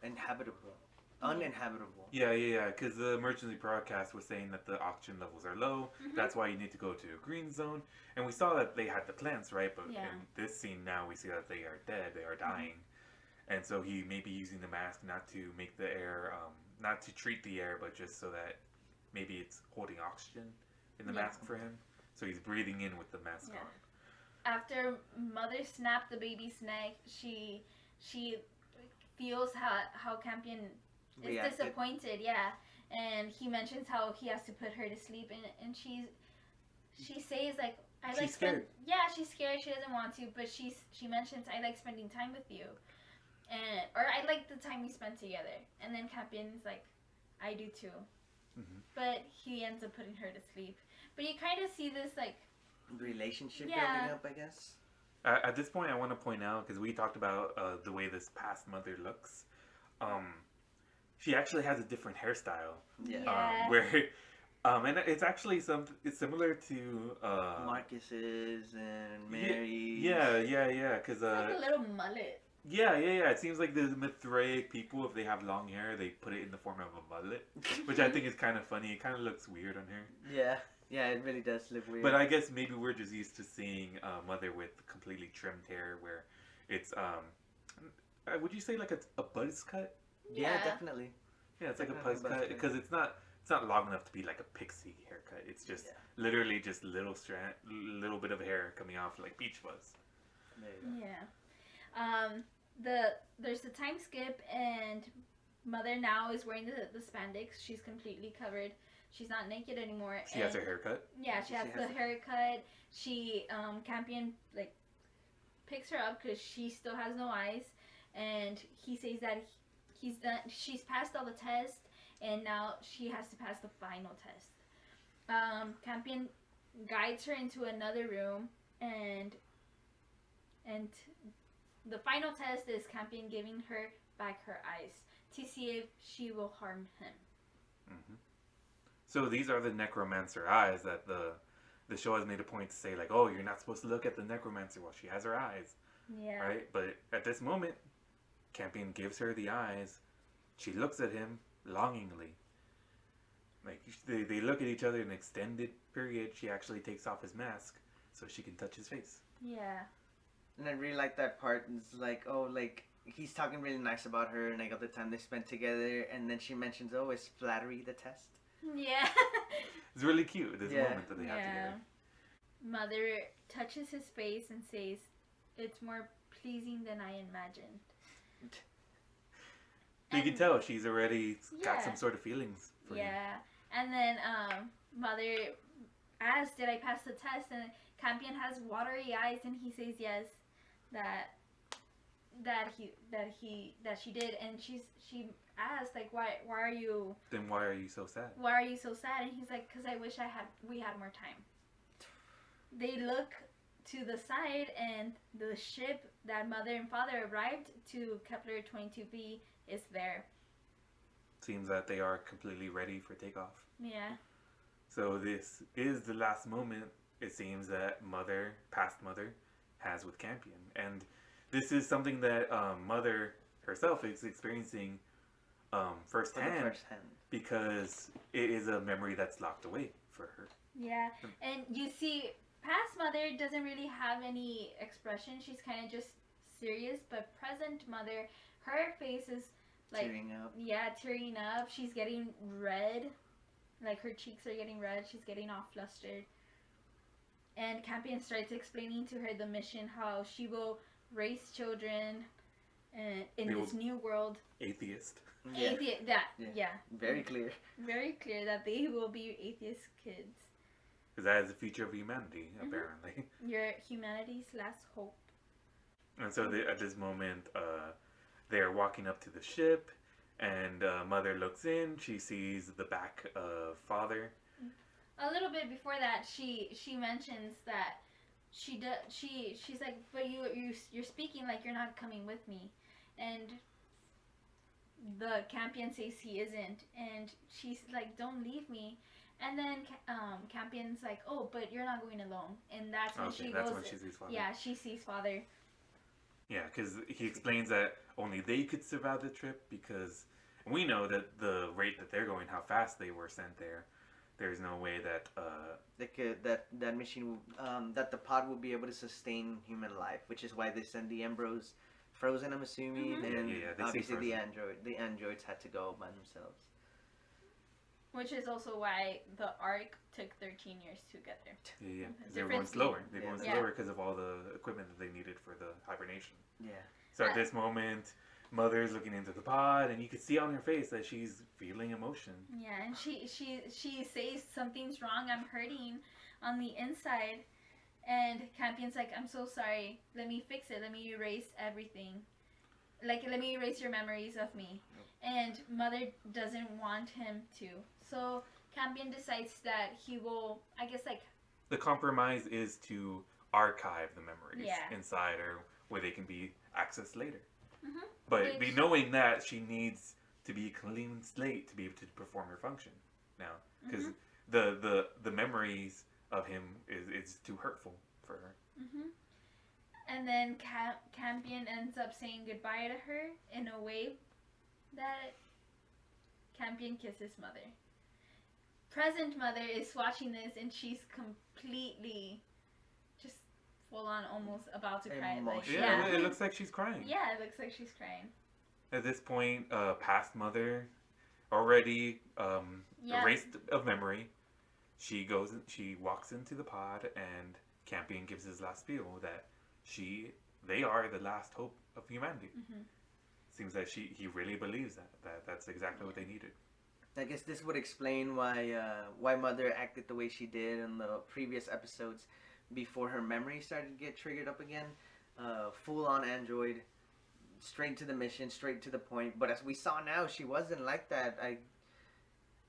inhabitable, uninhabitable. yeah, because the emergency broadcast was saying that the oxygen levels are low. That's why you need to go to a green zone. And we saw that they had the plants, right? But in this scene now, we see that they are dead. They are dying. And so he may be using the mask not to make the air, not to treat the air, but just so that maybe it's holding oxygen in the mask for him. So he's breathing in with the mask on. After Mother snapped the baby's neck, she feels how Campion is disappointed, and he mentions how he has to put her to sleep, and she says like, she's scared. She's scared. She doesn't want to, but she mentions, I like spending time with you, or I like the time we spent together. And then Campion's like, I do too. But he ends up putting her to sleep. But you kind of see this like relationship building up, I guess. At this point, I want to point out, because we talked about the way this past mother looks. She actually has a different hairstyle. And it's actually it's similar to Marcus's and Mary's. Yeah. Because like a little mullet. Yeah. It seems like the Mithraic people, if they have long hair, they put it in the form of a mullet, which I think is kind of funny. It kind of looks weird on her. Yeah, it really does look weird. But I guess maybe we're just used to seeing Mother with completely trimmed hair, where it's would you say like a buzz cut? Yeah, definitely. Yeah, it's like a buzz cut because it's not long enough to be like a pixie haircut. It's just literally just little bit of hair coming off like beach fuzz. There's the time skip, and Mother now is wearing the spandex. She's completely covered. She's not naked anymore. She has her haircut. Yeah, she has the haircut. She Campion like picks her up because she still has no eyes, and he says that he's done. She's passed all the tests, and now she has to pass the final test. Campion guides her into another room, and the final test is Campion giving her back her eyes to see if she will harm him. So these are the necromancer eyes that the show has made a point to say, like, oh, you're not supposed to look at the necromancer while she has her eyes. Yeah. Right? But at this moment, Campion gives her the eyes. She looks at him longingly. Like, they look at each other in an extended period. She actually takes off his mask so she can touch his face. Yeah. And I really like that part. It's like, oh, like, he's talking really nice about her and like all the time they spent together, and then she mentions, oh, is flattery the test? Yeah. It's really cute, this moment that they have together. Mother touches his face and says, it's more pleasing than I imagined. You can tell she's already got some sort of feelings for him. And then Mother asks, did I pass the test? And Campion has watery eyes, and he says yes, that she did. And she asked, like, why are you? Then why are you so sad? Why are you so sad? And he's like, because I wish we had more time. They look to the side, and the ship that Mother and Father arrived to, Kepler 22b, is there. Seems that they are completely ready for takeoff. Yeah. So this is the last moment, it seems, that past Mother, has with Campion. And this is something that Mother herself is experiencing firsthand, because it is a memory that's locked away for her. Yeah, and you see, past Mother doesn't really have any expression. She's kind of just serious, but present Mother, her face is like tearing up. Yeah, tearing up. She's getting red, like her cheeks are getting red. She's getting all flustered. And Campion starts explaining to her the mission, how she will raise children in this new world. Atheist. Yeah. Very clear. Very clear that they will be atheist kids. Because that is the future of humanity, apparently. Your humanity's last hope. And so at this moment, they're walking up to the ship, and Mother looks in. She sees the back of Father. A little bit before that, she mentions that she's like, but you're speaking like you're not coming with me, and the Campion says he isn't, and she's like, don't leave me, And then Campion's like, oh, but you're not going alone. And that's when she goes. When she sees Father. Yeah, she sees Father. Yeah, because he explains that only they could survive the trip because we know that the rate that they're going, how fast they were sent there, there's no way that that machine that the pod will be able to sustain human life, which is why they send the embryos frozen, I'm assuming, and obviously the androids had to go by themselves. Which is also why the arc took 13 years to get there. Yeah, because they were going slower. They were going slower because of all the equipment that they needed for the hibernation. Yeah. So at this moment, Mother's looking into the pod, and you can see on her face that she's feeling emotion. Yeah, and she says something's wrong. I'm hurting on the inside, and Campion's like, I'm so sorry. Let me fix it. Let me erase everything. Like, let me erase your memories of me. And Mother doesn't want him to. So Campion decides that he will, I guess, like... The compromise is to archive the memories inside her where they can be accessed later. Mm-hmm. But knowing that she needs to be a clean slate to be able to perform her function now. Because the memories of him is too hurtful for her. Mm-hmm. And then Campion ends up saying goodbye to her in a way that Campion kisses Mother. Present Mother is watching this and she's completely just full on almost about to cry. Like, it looks like she's crying. Yeah, it looks like she's crying. At this point, past Mother already erased of memory. She walks into the pod and Campion gives his last spiel that they are the last hope of humanity. Mm-hmm. Seems that he really believes that's exactly what they needed. I guess this would explain why Mother acted the way she did in the previous episodes before her memory started to get triggered up again. Full on android, straight to the mission, straight to the point. But as we saw now, she wasn't like that.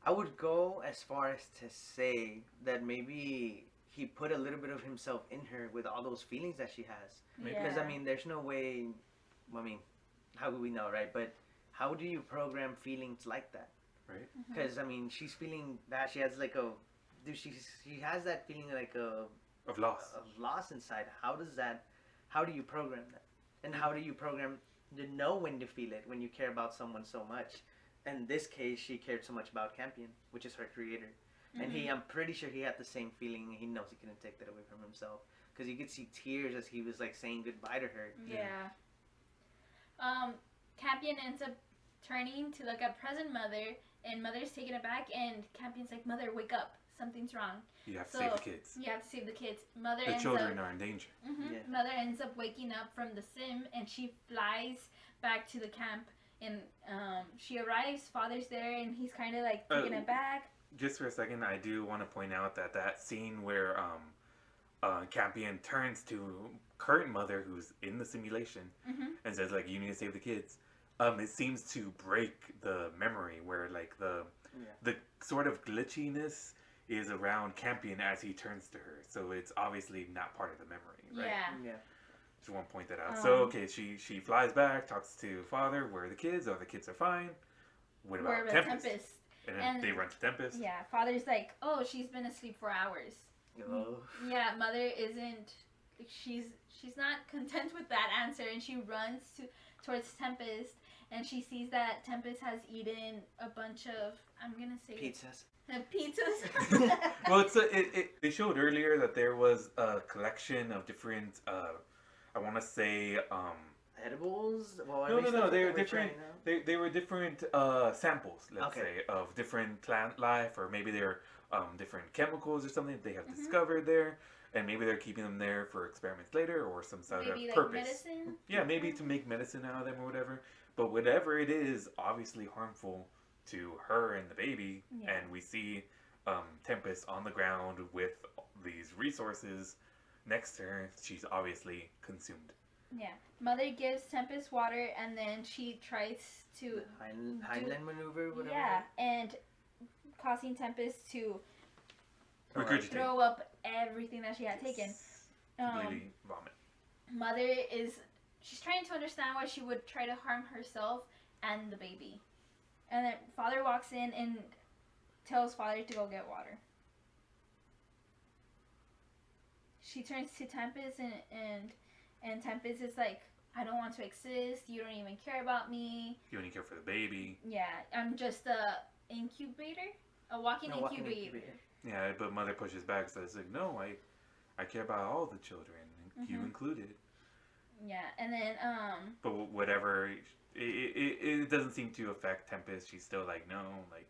I would go as far as to say that maybe he put a little bit of himself in her with all those feelings that she has. Because I mean, there's no way. I mean, how would we know, right? But how do you program feelings like that? Right. Because I mean, she's feeling bad. She has like she has that feeling like of loss. Of loss inside. How do you program that? And how do you program to know when to feel it when you care about someone so much? In this case, she cared so much about Campion, which is her creator. Mm-hmm. And I'm pretty sure he had the same feeling. He knows he couldn't take that away from himself. Because you could see tears as he was like saying goodbye to her. Yeah. Campion ends up turning to look at present Mother, and Mother's taken aback, and Campion's like, Mother, wake up. Something's wrong. You have to save the kids. You have to save the kids. The children are in danger. Mm-hmm. Yeah. Mother ends up waking up from the sim, and she flies back to the camp, and she arrives. Father's there, and he's kind of like taken aback. Just for a second, I do want to point out that scene where Campion turns to current Mother, who's in the simulation, and says, like, you need to save the kids. It seems to break the memory where, like, the sort of glitchiness is around Campion as he turns to her. So it's obviously not part of the memory, right? Yeah. Just want to point that out. So, okay, she flies back, talks to Father. Where are the kids? Oh, the kids are fine. What about Tempest? And then they run to Tempest. Yeah, Father's like, oh, she's been asleep for hours. Oh. Yeah, Mother isn't, she's not content with that answer, and she runs towards Tempest, and she sees that Tempest has eaten a bunch of, I'm gonna say pizzas. Pizzas. Well, they showed earlier that there was a collection of different, I want to say, edibles? Well, no. They were different. They were different samples, let's say, of different plant life, or maybe they're different chemicals or something that they have discovered there, and maybe they're keeping them there for experiments later or some sort of purpose. Medicine? Yeah, maybe to make medicine out of them or whatever. But whatever it is, obviously harmful to her and the baby, and we see Tempest on the ground with these resources next to her. She's obviously consumed. Yeah. Mother gives Tempest water, and then she tries to Heinlein maneuver, whatever. Yeah, and causing Tempest to regurgitate, throw up everything that she had taken. Completely vomit. Mother she's trying to understand why she would try to harm herself and the baby. And then Father walks in, and tells father to go get water. She turns to Tempest and Tempest is like, I don't want to exist. You don't even care about me. You only care for the baby. Yeah, I'm just a incubator, a walking incubator. Yeah, but mother pushes back, so it's like, no, I care about all the children, you included. Yeah, and then But whatever, it doesn't seem to affect Tempest. She's still like, no, like,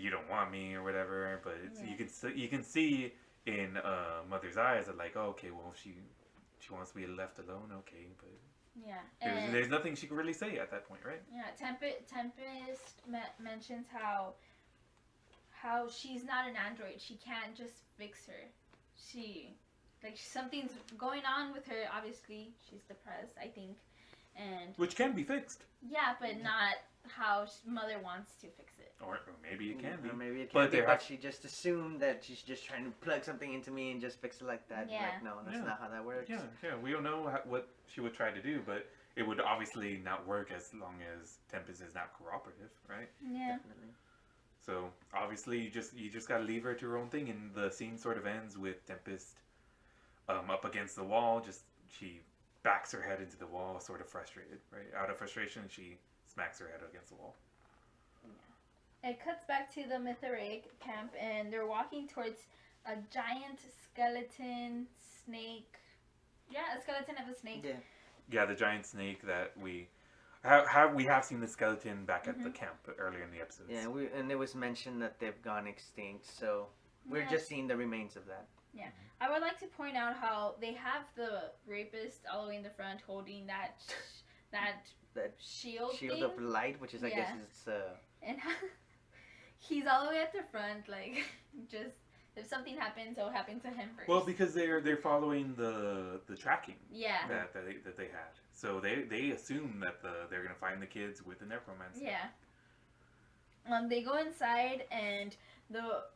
you don't want me or whatever. But it's, you can see in mother's eyes that like, oh, okay, well, if she wants to be left alone, okay, but yeah, there's nothing she can really say at that point, right? Yeah, Tempest mentions how she's not an android. She can't just fix her. Something's going on with her. Obviously, she's depressed, I think, and which can be fixed. Yeah, but not how mother wants to fix it. Or maybe it can be. Or maybe it can be, but she just assumed that she's just trying to plug something into me and just fix it like that. Yeah. Like, no, that's not how that works. Yeah. We don't know what she would try to do, but it would obviously not work as long as Tempest is not cooperative, right? Yeah. Definitely. So obviously you just gotta leave her to her own thing, and the scene sort of ends with Tempest up against the wall. Just she backs her head into the wall, sort of frustrated, right? Out of frustration, she smacks her head against the wall. Yeah. It cuts back to the Mythoraic camp, and they're walking towards a giant skeleton snake. Yeah, a skeleton of a snake. Yeah, the giant snake that we have seen the skeleton back at the camp earlier in the episodes. Yeah, and it was mentioned that they've gone extinct, so we're just seeing the remains of that. Yeah, I would like to point out how they have the rapist all the way in the front holding that shield thing. Of light, which is I guess it's and he's all the way at the front, like just if something happens, it'll happen to him first. Well, because they're following the tracking. Yeah. That they had, so they assume that they're gonna find the kids with the necromancer. Yeah. They go inside and the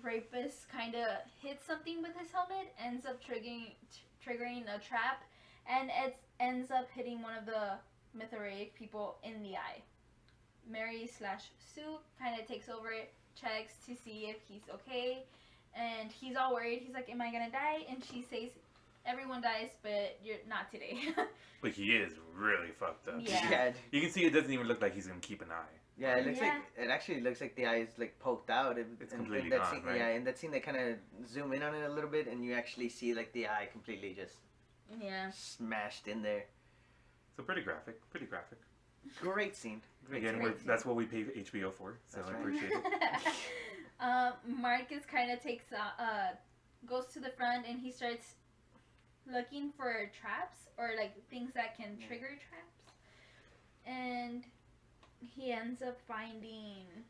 rapist kind of hits something with his helmet, ends up triggering a trap, and it ends up hitting one of the Mythoraic people in the eye. Mary/Sue kind of takes over it, checks to see if he's okay, and he's all worried. He's like, am I gonna die? And she says, everyone dies, but you're not today. But he is really fucked up. Yeah. You can see it doesn't even look like he's gonna keep an eye. Yeah, it looks like it actually looks like the eye is like poked out. It's completely in that gone, scene, right? Yeah, in that scene they kind of zoom in on it a little bit, and you actually see like the eye completely just smashed in there. So pretty graphic. Great scene. That's what we pay HBO for, so I appreciate it. Marcus kind of goes to the front and he starts looking for traps or like things that can trigger traps, and he ends up finding.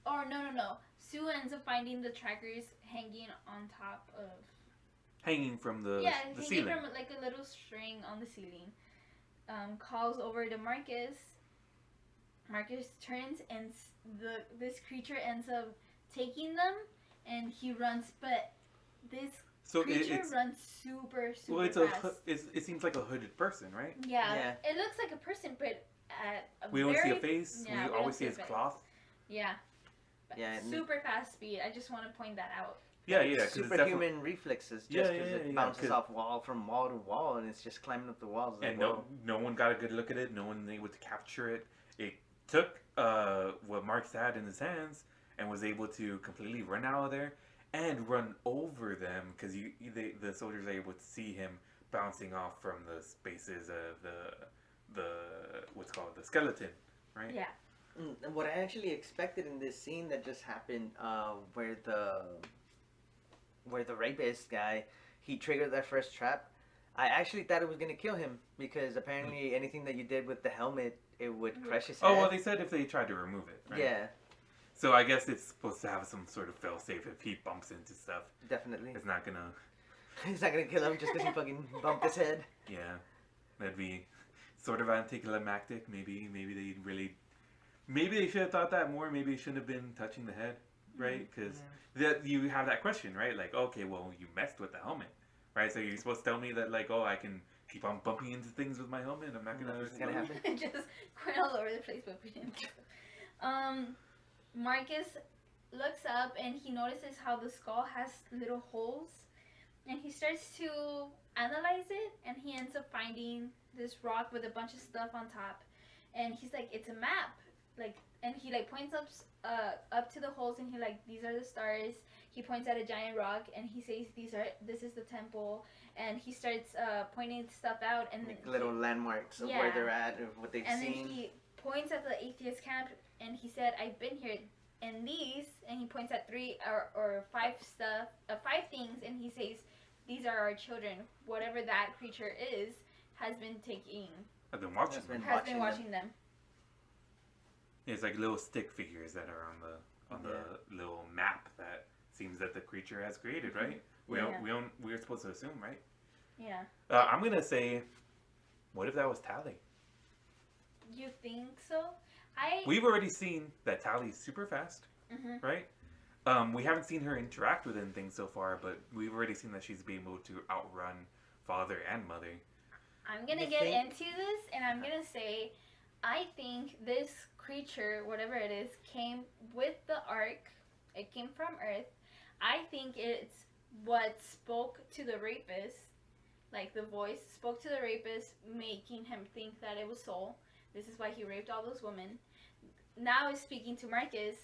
Oh no! Sue ends up finding the trackers hanging on top of. Hanging from the ceiling. From like a little string on the ceiling. Calls over to Marcus. Marcus turns and this creature ends up taking them, and he runs. But this creature runs super fast. It seems like a hooded person, right? Yeah. It looks like a person, but we always see a face. Yeah, we always see his cloth. Yeah. Super fast speed. I just want to point that out. Yeah. Superhuman reflexes, just because it bounces off from wall to wall, and it's just climbing up the walls. And no one got a good look at it. No one able to capture it. It took what Marcus had in his hands and was able to completely run out of there and run over them, because the soldiers are able to see him bouncing off from the spaces of the what's called the skeleton, right? Yeah. And what I actually expected in this scene that just happened, where the rapist guy, he triggered that first trap, I actually thought it was going to kill him, because apparently anything that you did with the helmet, it would crush his head. Oh, well, they said if they tried to remove it, right? Yeah. So I guess it's supposed to have some sort of fail-safe. If he bumps into stuff, definitely. It's not going to... It's not going to kill him just because he fucking bumped his head. Yeah. That'd be sort of anticlimactic. Maybe they should have thought that more. Maybe it shouldn't have been touching the head, right? Because you have that question, right? Like, okay, well, you messed with the helmet, right? So you're supposed to tell me that, like, oh, I can keep on bumping into things with my helmet. I'm not gonna. It's gonna happen. Just going all over the place bumping into. Marcus looks up and he notices how the skull has little holes, and he starts to analyze it, and he ends up finding this rock with a bunch of stuff on top, and he's like, it's a map, like, and he like points up to the holes, and he like, these are the stars. He points at a giant rock, and he says, this is the temple, and he starts pointing stuff out, and like little landmarks of where they're at, or what they've seen. And then he points at the atheist camp, and he said, I've been here, and these, and he points at 3 or 5 things, and he says, these are our children. Whatever that creature is has been taking. I've been watching. Has been watching them. It's like little stick figures that are on the little map that seems that the creature has created, right? We're supposed to assume, right? Yeah. I'm gonna say, what if that was Tally? You think so? We've already seen that Tally's super fast, right? We haven't seen her interact with anything so far, but we've already seen that she's been able to outrun father and mother. I'm gonna get into this, and I'm gonna say, I think this creature, whatever it is, came with the Ark. It came from Earth. I think it's what spoke to the rapist, like the voice spoke to the rapist, making him think that it was Soul. This is why he raped all those women. Now it's speaking to Marcus,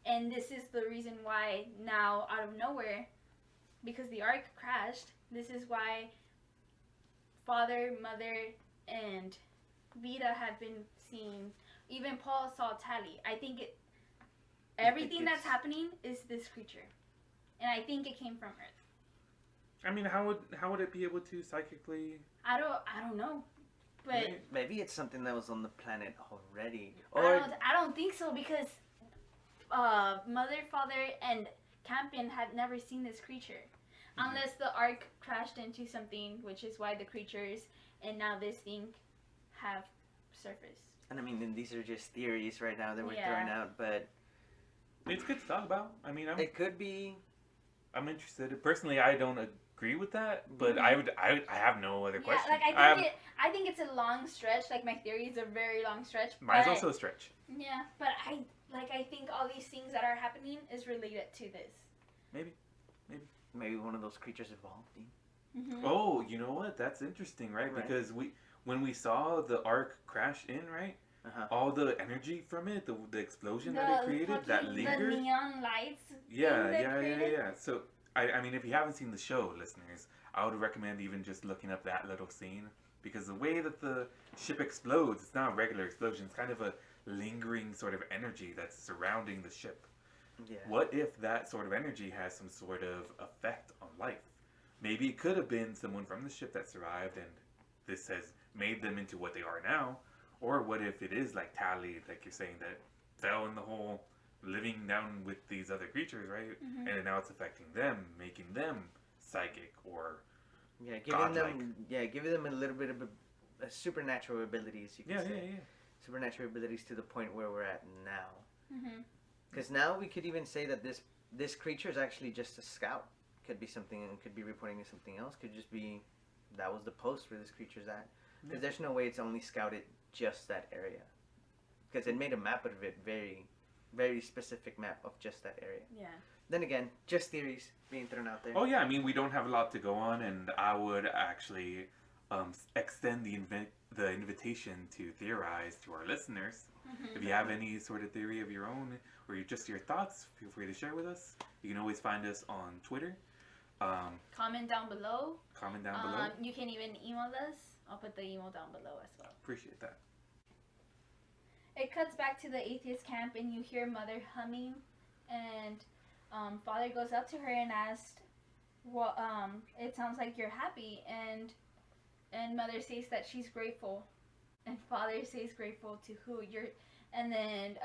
and this is the reason why now, out of nowhere, because the Ark crashed, this is why father, mother, and Vida have been seen. Even Paul saw Tally. I think everything that's happening is this creature, and I think it came from Earth. I mean, how would it be able to psychically? I don't know, but maybe it's something that was on the planet already. Or I don't think so, because mother, father, and Campion had never seen this creature, unless the Ark crashed into something, which is why the creatures and now this thing have surfaced. And I mean, these are just theories right now that we're throwing out, but it's good to talk about. I mean, it could be. I'm interested. Personally, I don't agree with that, but I have no other question. Like I think it's a long stretch. Like, my theory is a very long stretch. Mine's also a stretch. Yeah, but I think all these things that are happening is related to this. Maybe one of those creatures evolved. Mm-hmm. Oh, you know what? That's interesting, right? Because when we saw the Ark crash in, right? All the energy from it, the explosion that it created, that lingered. The neon lights. Yeah. So, I mean, if you haven't seen the show, listeners, I would recommend even just looking up that little scene, because the way that the ship explodes, it's not a regular explosion. It's kind of a lingering sort of energy that's surrounding the ship. Yeah. What if that sort of energy has some sort of effect on life? Maybe it could have been someone from the ship that survived, and this has made them into what they are now. Or what if it is like Tally, like you're saying, that fell in the hole, living down with these other creatures, right? Mm-hmm. And now it's affecting them, making them psychic or giving them a little bit of a supernatural abilities. You could say. Supernatural abilities to the point where we're at now. Because now we could even say that this creature is actually just a scout. Could be something, and could be reporting to something else. Could just be that was the post where this creature's at. Because there's no way it's only scouted just that area. Because it made a map of it, very, very specific map of just that area. Yeah. Then again, just theories being thrown out there. Oh yeah, I mean, we don't have a lot to go on, and I would actually extend the invitation to theorize to our listeners. If you have any sort of theory of your own, or just your thoughts, feel free to share with us. You can always find us on Twitter. Comment down below. Below. You can even email us. I'll put the email down below as well. Appreciate that. It cuts back to the atheist camp, and you hear Mother humming, and Father goes up to her and asks, "Well, it sounds like you're happy," and Mother says that she's grateful, and Father says, "Grateful to who?" And then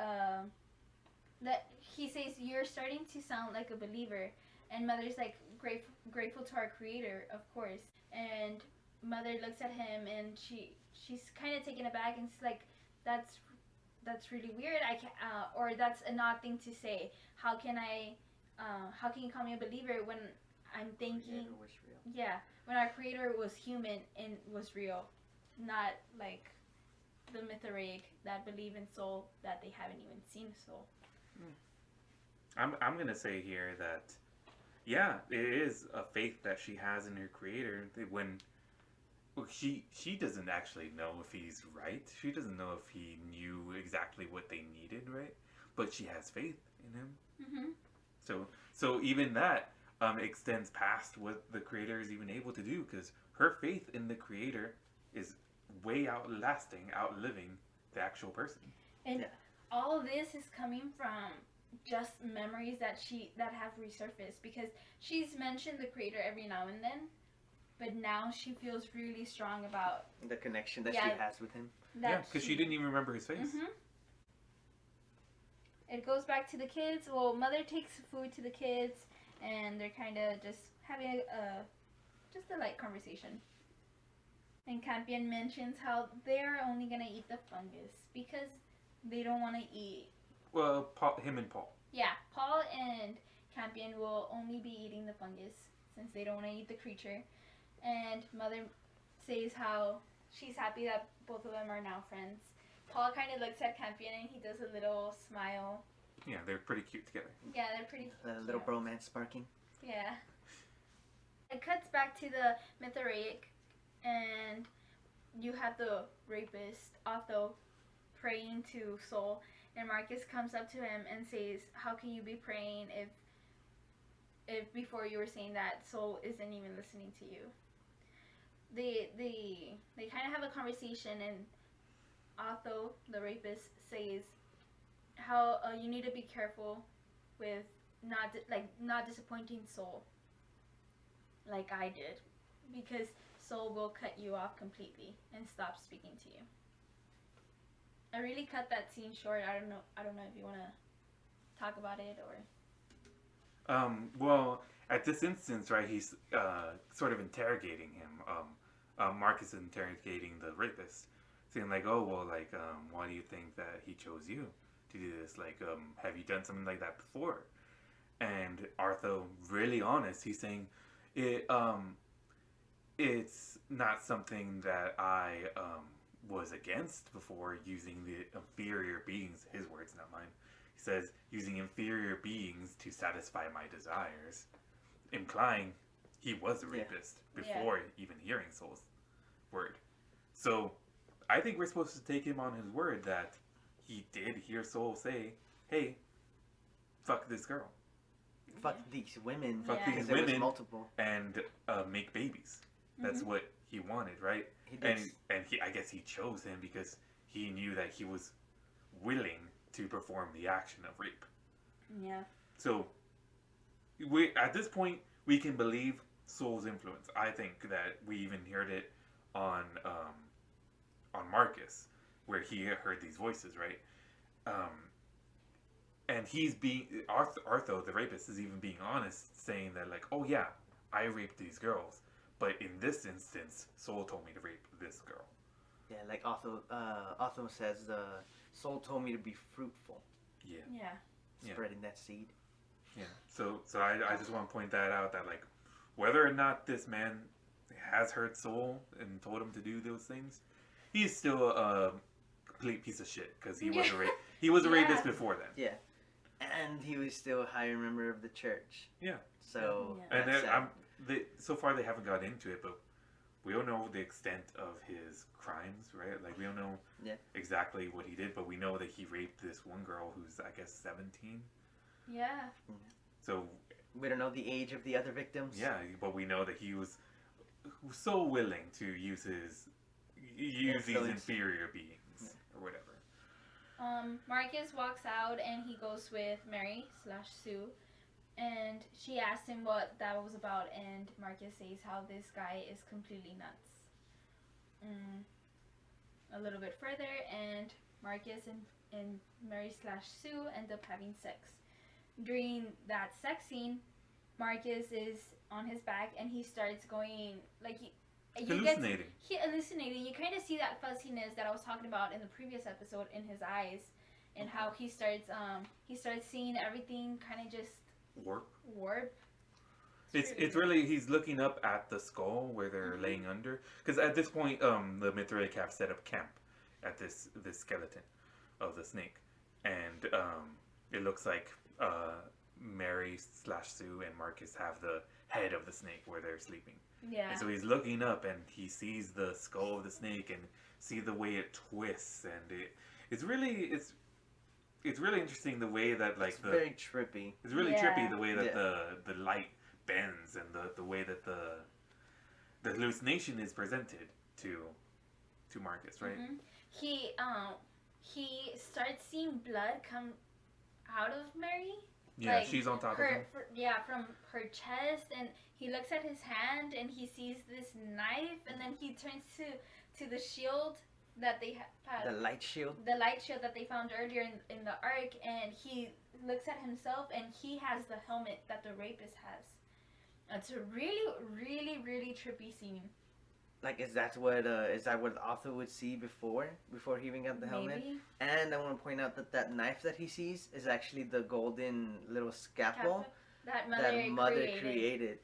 that he says, "You're starting to sound like a believer," and Mother's like, "Grateful to our Creator, of course." And Mother looks at him, and she's kind of taken aback, and she's like, that's really weird. I can't, or that's an odd thing to say. How can you call me a believer when I'm thinking, when our Creator was human and was real, not like the Mythoraic that believe in soul that they haven't even seen soul. I'm gonna say here that yeah, it is a faith that she has in her creator. When well, she doesn't actually know if he's right. She doesn't know if he knew exactly what they needed, right? But she has faith in him. Mhm. So even that extends past what the creator is even able to do, because her faith in the creator is way outlasting, outliving the actual person. And Yeah. all of this is coming from just memories that have resurfaced, because she's mentioned the creator every now and then, but now she feels really strong about The connection that Yeah. she has with him. that. Yeah, because she didn't even remember his face. Mhm. It goes back to the kids. Well, mother takes food to the kids, and they're kind of just having just a light conversation. And Campion mentions how they're only gonna eat the fungus because they don't want to eat. Well, him and Paul. Yeah, Paul and Campion will only be eating the fungus since they don't want to eat the creature. And mother says how she's happy that both of them are now friends. Paul kind of looks at Campion and he does a little smile. Yeah, they're pretty cute together. Yeah, they're pretty A little cute. bromance sparking. Yeah. It cuts back to the Mithraic, and you have the rapist, Otho, praying to Soul, and Marcus comes up to him and says, "How can you be praying if before you were saying that Soul isn't even listening to you?" They kind of have a conversation, and Otho, the rapist, says how you need to be careful with not disappointing Soul like I did, because Soul will cut you off completely and stop speaking to you. I really cut that scene short. I don't know if you want to talk about it or. Well, at this instance, right, he's sort of interrogating him. Marcus is interrogating the rapist, saying like, "Oh, well, like, why do you think that he chose you to do this? Like, have you done something like that before?" And Artho, really honest, he's saying, it's not something that I was against before, using the inferior beings. His words, not mine. He says, using inferior beings to satisfy my desires, implying he was a rapist before even hearing Soul's word. So I think we're supposed to take him on his word that he did hear Soul say, "Hey, fuck this girl. Fuck these women. Fuck Yeah. these There was women multiple. and make babies." That's what he wanted, right? He did. And he, I guess he chose him because he knew that he was willing to perform the action of rape. Yeah. So we at this point we can believe Soul's influence. I think that we even heard it on Marcus, where he heard these voices, right? And he's being Artho, the rapist, is even being honest, saying that like, "Oh yeah, I raped these girls, but in this instance, Soul told me to rape this girl." Yeah, like Otho says, Soul told me to be fruitful. Yeah. Yeah. Yeah. Spreading that seed. Yeah. So I just want to point that out, that like, whether or not this man has hurt Soul and told him to do those things, he's still a complete piece of shit, because he was a rapist before then. Yeah. And he was still a higher member of the church. Yeah. So Yeah. And that's then so far they haven't got into it, but we don't know the extent of his crimes, right? Like, we don't know exactly what he did, but we know that he raped this one girl who's, I guess, 17. Yeah. So we don't know the age of the other victims. yeah, but we know that he was so willing to use these Influence. inferior beings or whatever. Marcus walks out and he goes with Mary/Sue, and she asks him what that was about, and Marcus says how this guy is completely nuts. A little bit further, and Marcus and Mary/Sue end up having sex. During that sex scene, Marcus is on his back and he starts going like Hallucinating. He hallucinating. You kind of see that fuzziness that I was talking about in the previous episode in his eyes, and how he starts seeing everything kind of just warp. It's really, he's looking up at the skull where they're laying under, because at this point the Mithraic have set up camp at this skeleton of the snake, and it looks like Mary / Sue and Marcus have the head of the snake where they're sleeping. Yeah. And so he's looking up and he sees the skull of the snake and see the way it twists, and it's really interesting the way that like it's very trippy. It's really trippy the way that Yeah. the light bends and the way that the hallucination is presented to Marcus, right? Mm-hmm. He starts seeing blood come out of Mary. Yeah, like she's on top of him. From her chest, and he looks at his hand and he sees this knife, and then he turns to the shield that they had. The light shield. The light shield that they found earlier in the ark, and he looks at himself, and he has the helmet that the rapist has. It's a really, really, really trippy scene. Like, is that what Arthur would see before he even got the helmet? Maybe. And I want to point out that knife that he sees is actually the golden little scalpel that mother created.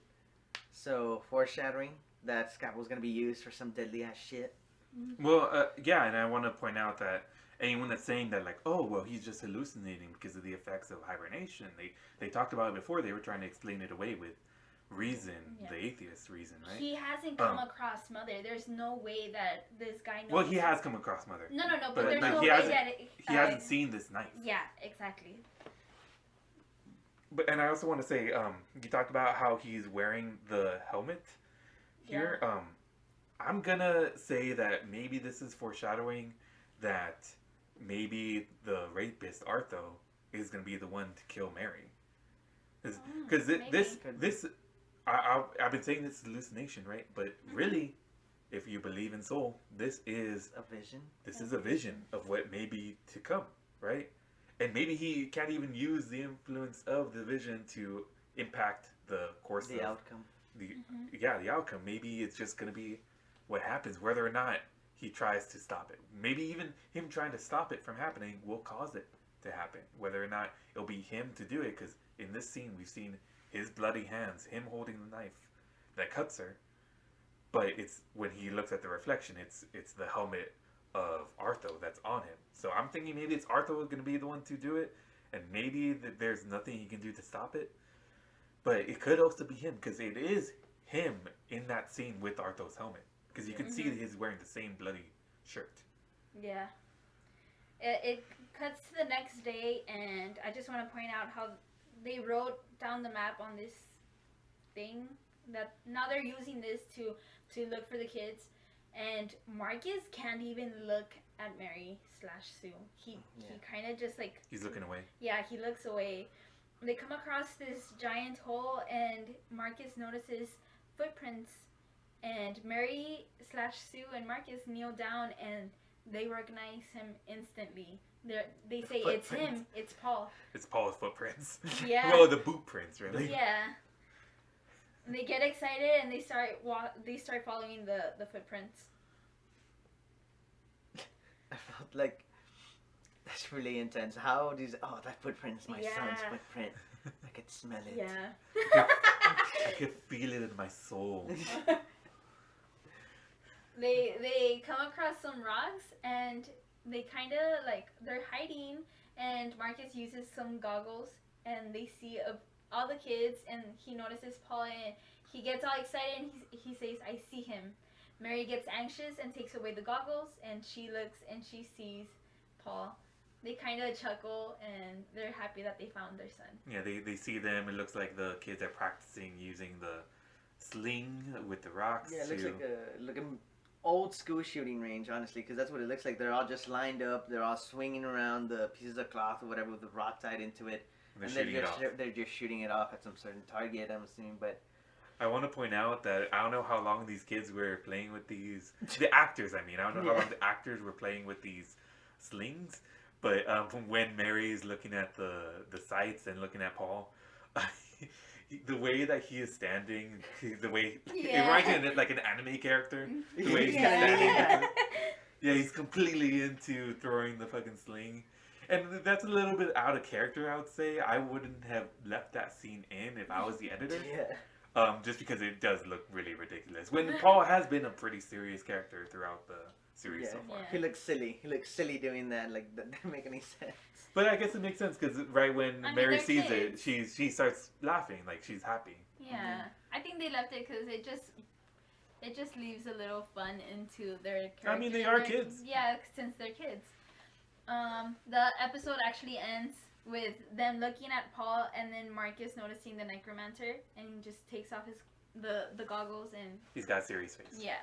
So foreshadowing that scalpel is gonna be used for some deadly ass shit. Well, yeah, and I want to point out that anyone that's saying that, like, oh, well, he's just hallucinating because of the effects of hibernation, they talked about it before. They were trying to explain it away with reason, the atheist reason, right? He hasn't come across Mother. There's no way that this guy knows. Well, he has come across Mother. No, but there's like, no way that he hasn't seen this knife. Yeah, exactly. But and I also want to say, you talked about how he's wearing the helmet here. Yeah. I'm gonna say that maybe this is foreshadowing that maybe the rapist Artho is gonna be the one to kill Mary, because this I've been saying this is hallucination, right? But really, if you believe in soul, this is a vision. This is a vision of what may be to come, right? And maybe he can't even use the influence of the vision to impact the course the outcome. The outcome. Maybe it's just going to be what happens, whether or not he tries to stop it. Maybe even him trying to stop it from happening will cause it to happen. Whether or not it'll be him to do it, because in this scene we've seen his bloody hands, him holding the knife that cuts her. But it's when he looks at the reflection, it's the helmet of Artho that's on him. So I'm thinking maybe it's Artho going to be the one to do it, and maybe there's nothing he can do to stop it. But it could also be him, because it is him in that scene with Artho's helmet. Because you can see that he's wearing the same bloody shirt. Yeah. It cuts to the next day, and I just want to point out how they wrote down the map on this thing that now they're using this to look for the kids, and Marcus can't even look at Mary / Sue. He kind of just like he's looking away. Yeah, he looks away. They come across this giant hole, and Marcus notices footprints, and Mary / Sue and Marcus kneel down, and they recognize him instantly. They say it's him. It's Paul. It's Paul's footprints. Yeah. Well, the boot prints, really. Yeah. And they get excited, and they start following the footprints. I felt like that's really intense. How these? Oh, that footprint is my son's footprint. I could smell it. Yeah. I could feel it in my soul. They come across some rocks, and they kind of like they're hiding, and Marcus uses some goggles, and they see all the kids, and he notices Paul, and he gets all excited, and he says, "I see him." Mary gets anxious and takes away the goggles, and she looks and she sees Paul. They kind of chuckle, and they're happy that they found their son. Yeah, they see them. It looks like the kids are practicing using the sling with the rocks. Yeah, it looks like an old school shooting range, honestly, because that's what it looks like. They're all just lined up. They're all swinging around the pieces of cloth or whatever with the rock tied into it. And they're just shooting it off at some certain target, I'm assuming, but... I want to point out that I don't know how long these kids were playing with these... The actors, I mean. I don't know how long the actors were playing with these slings. But when Mary is looking at the sights and looking at Paul, the way that he is standing, the way... It reminds me of like an anime character. The way he's standing. Yeah, he's completely into throwing the fucking sling. And that's a little bit out of character, I would say. I wouldn't have left that scene in if I was the editor. Yeah. Just because it does look really ridiculous. When Paul has been a pretty serious character throughout series so far. Yeah. He looks silly. He looks silly doing that. Like that doesn't make any sense. But I guess it makes sense because right when I mean, Mary they're sees kids. it, she starts laughing like she's happy. Yeah, I think they left it because it just leaves a little fun into their character. I mean, they are kids. Yeah, since they're kids. The episode actually ends with them looking at Paul and then Marcus noticing the necromancer and he just takes off the goggles and He's got a serious face. yeah.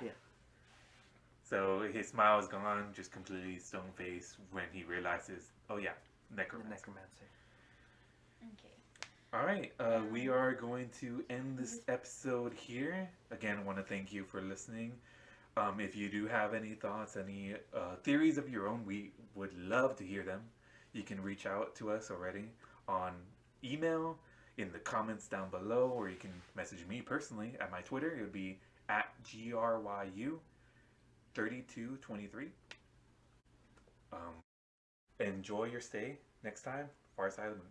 So his smile is gone, just completely stone faced when he realizes, oh yeah, The necromancer. necromancer. Okay. All right, we are going to end this episode here. Again, I want to thank you for listening. If you do have any thoughts, any theories of your own, we would love to hear them. You can reach out to us already on email, in the comments down below, or you can message me personally at my Twitter. It would be at GRYU3223. Enjoy your stay next time, Far Side of the Moon.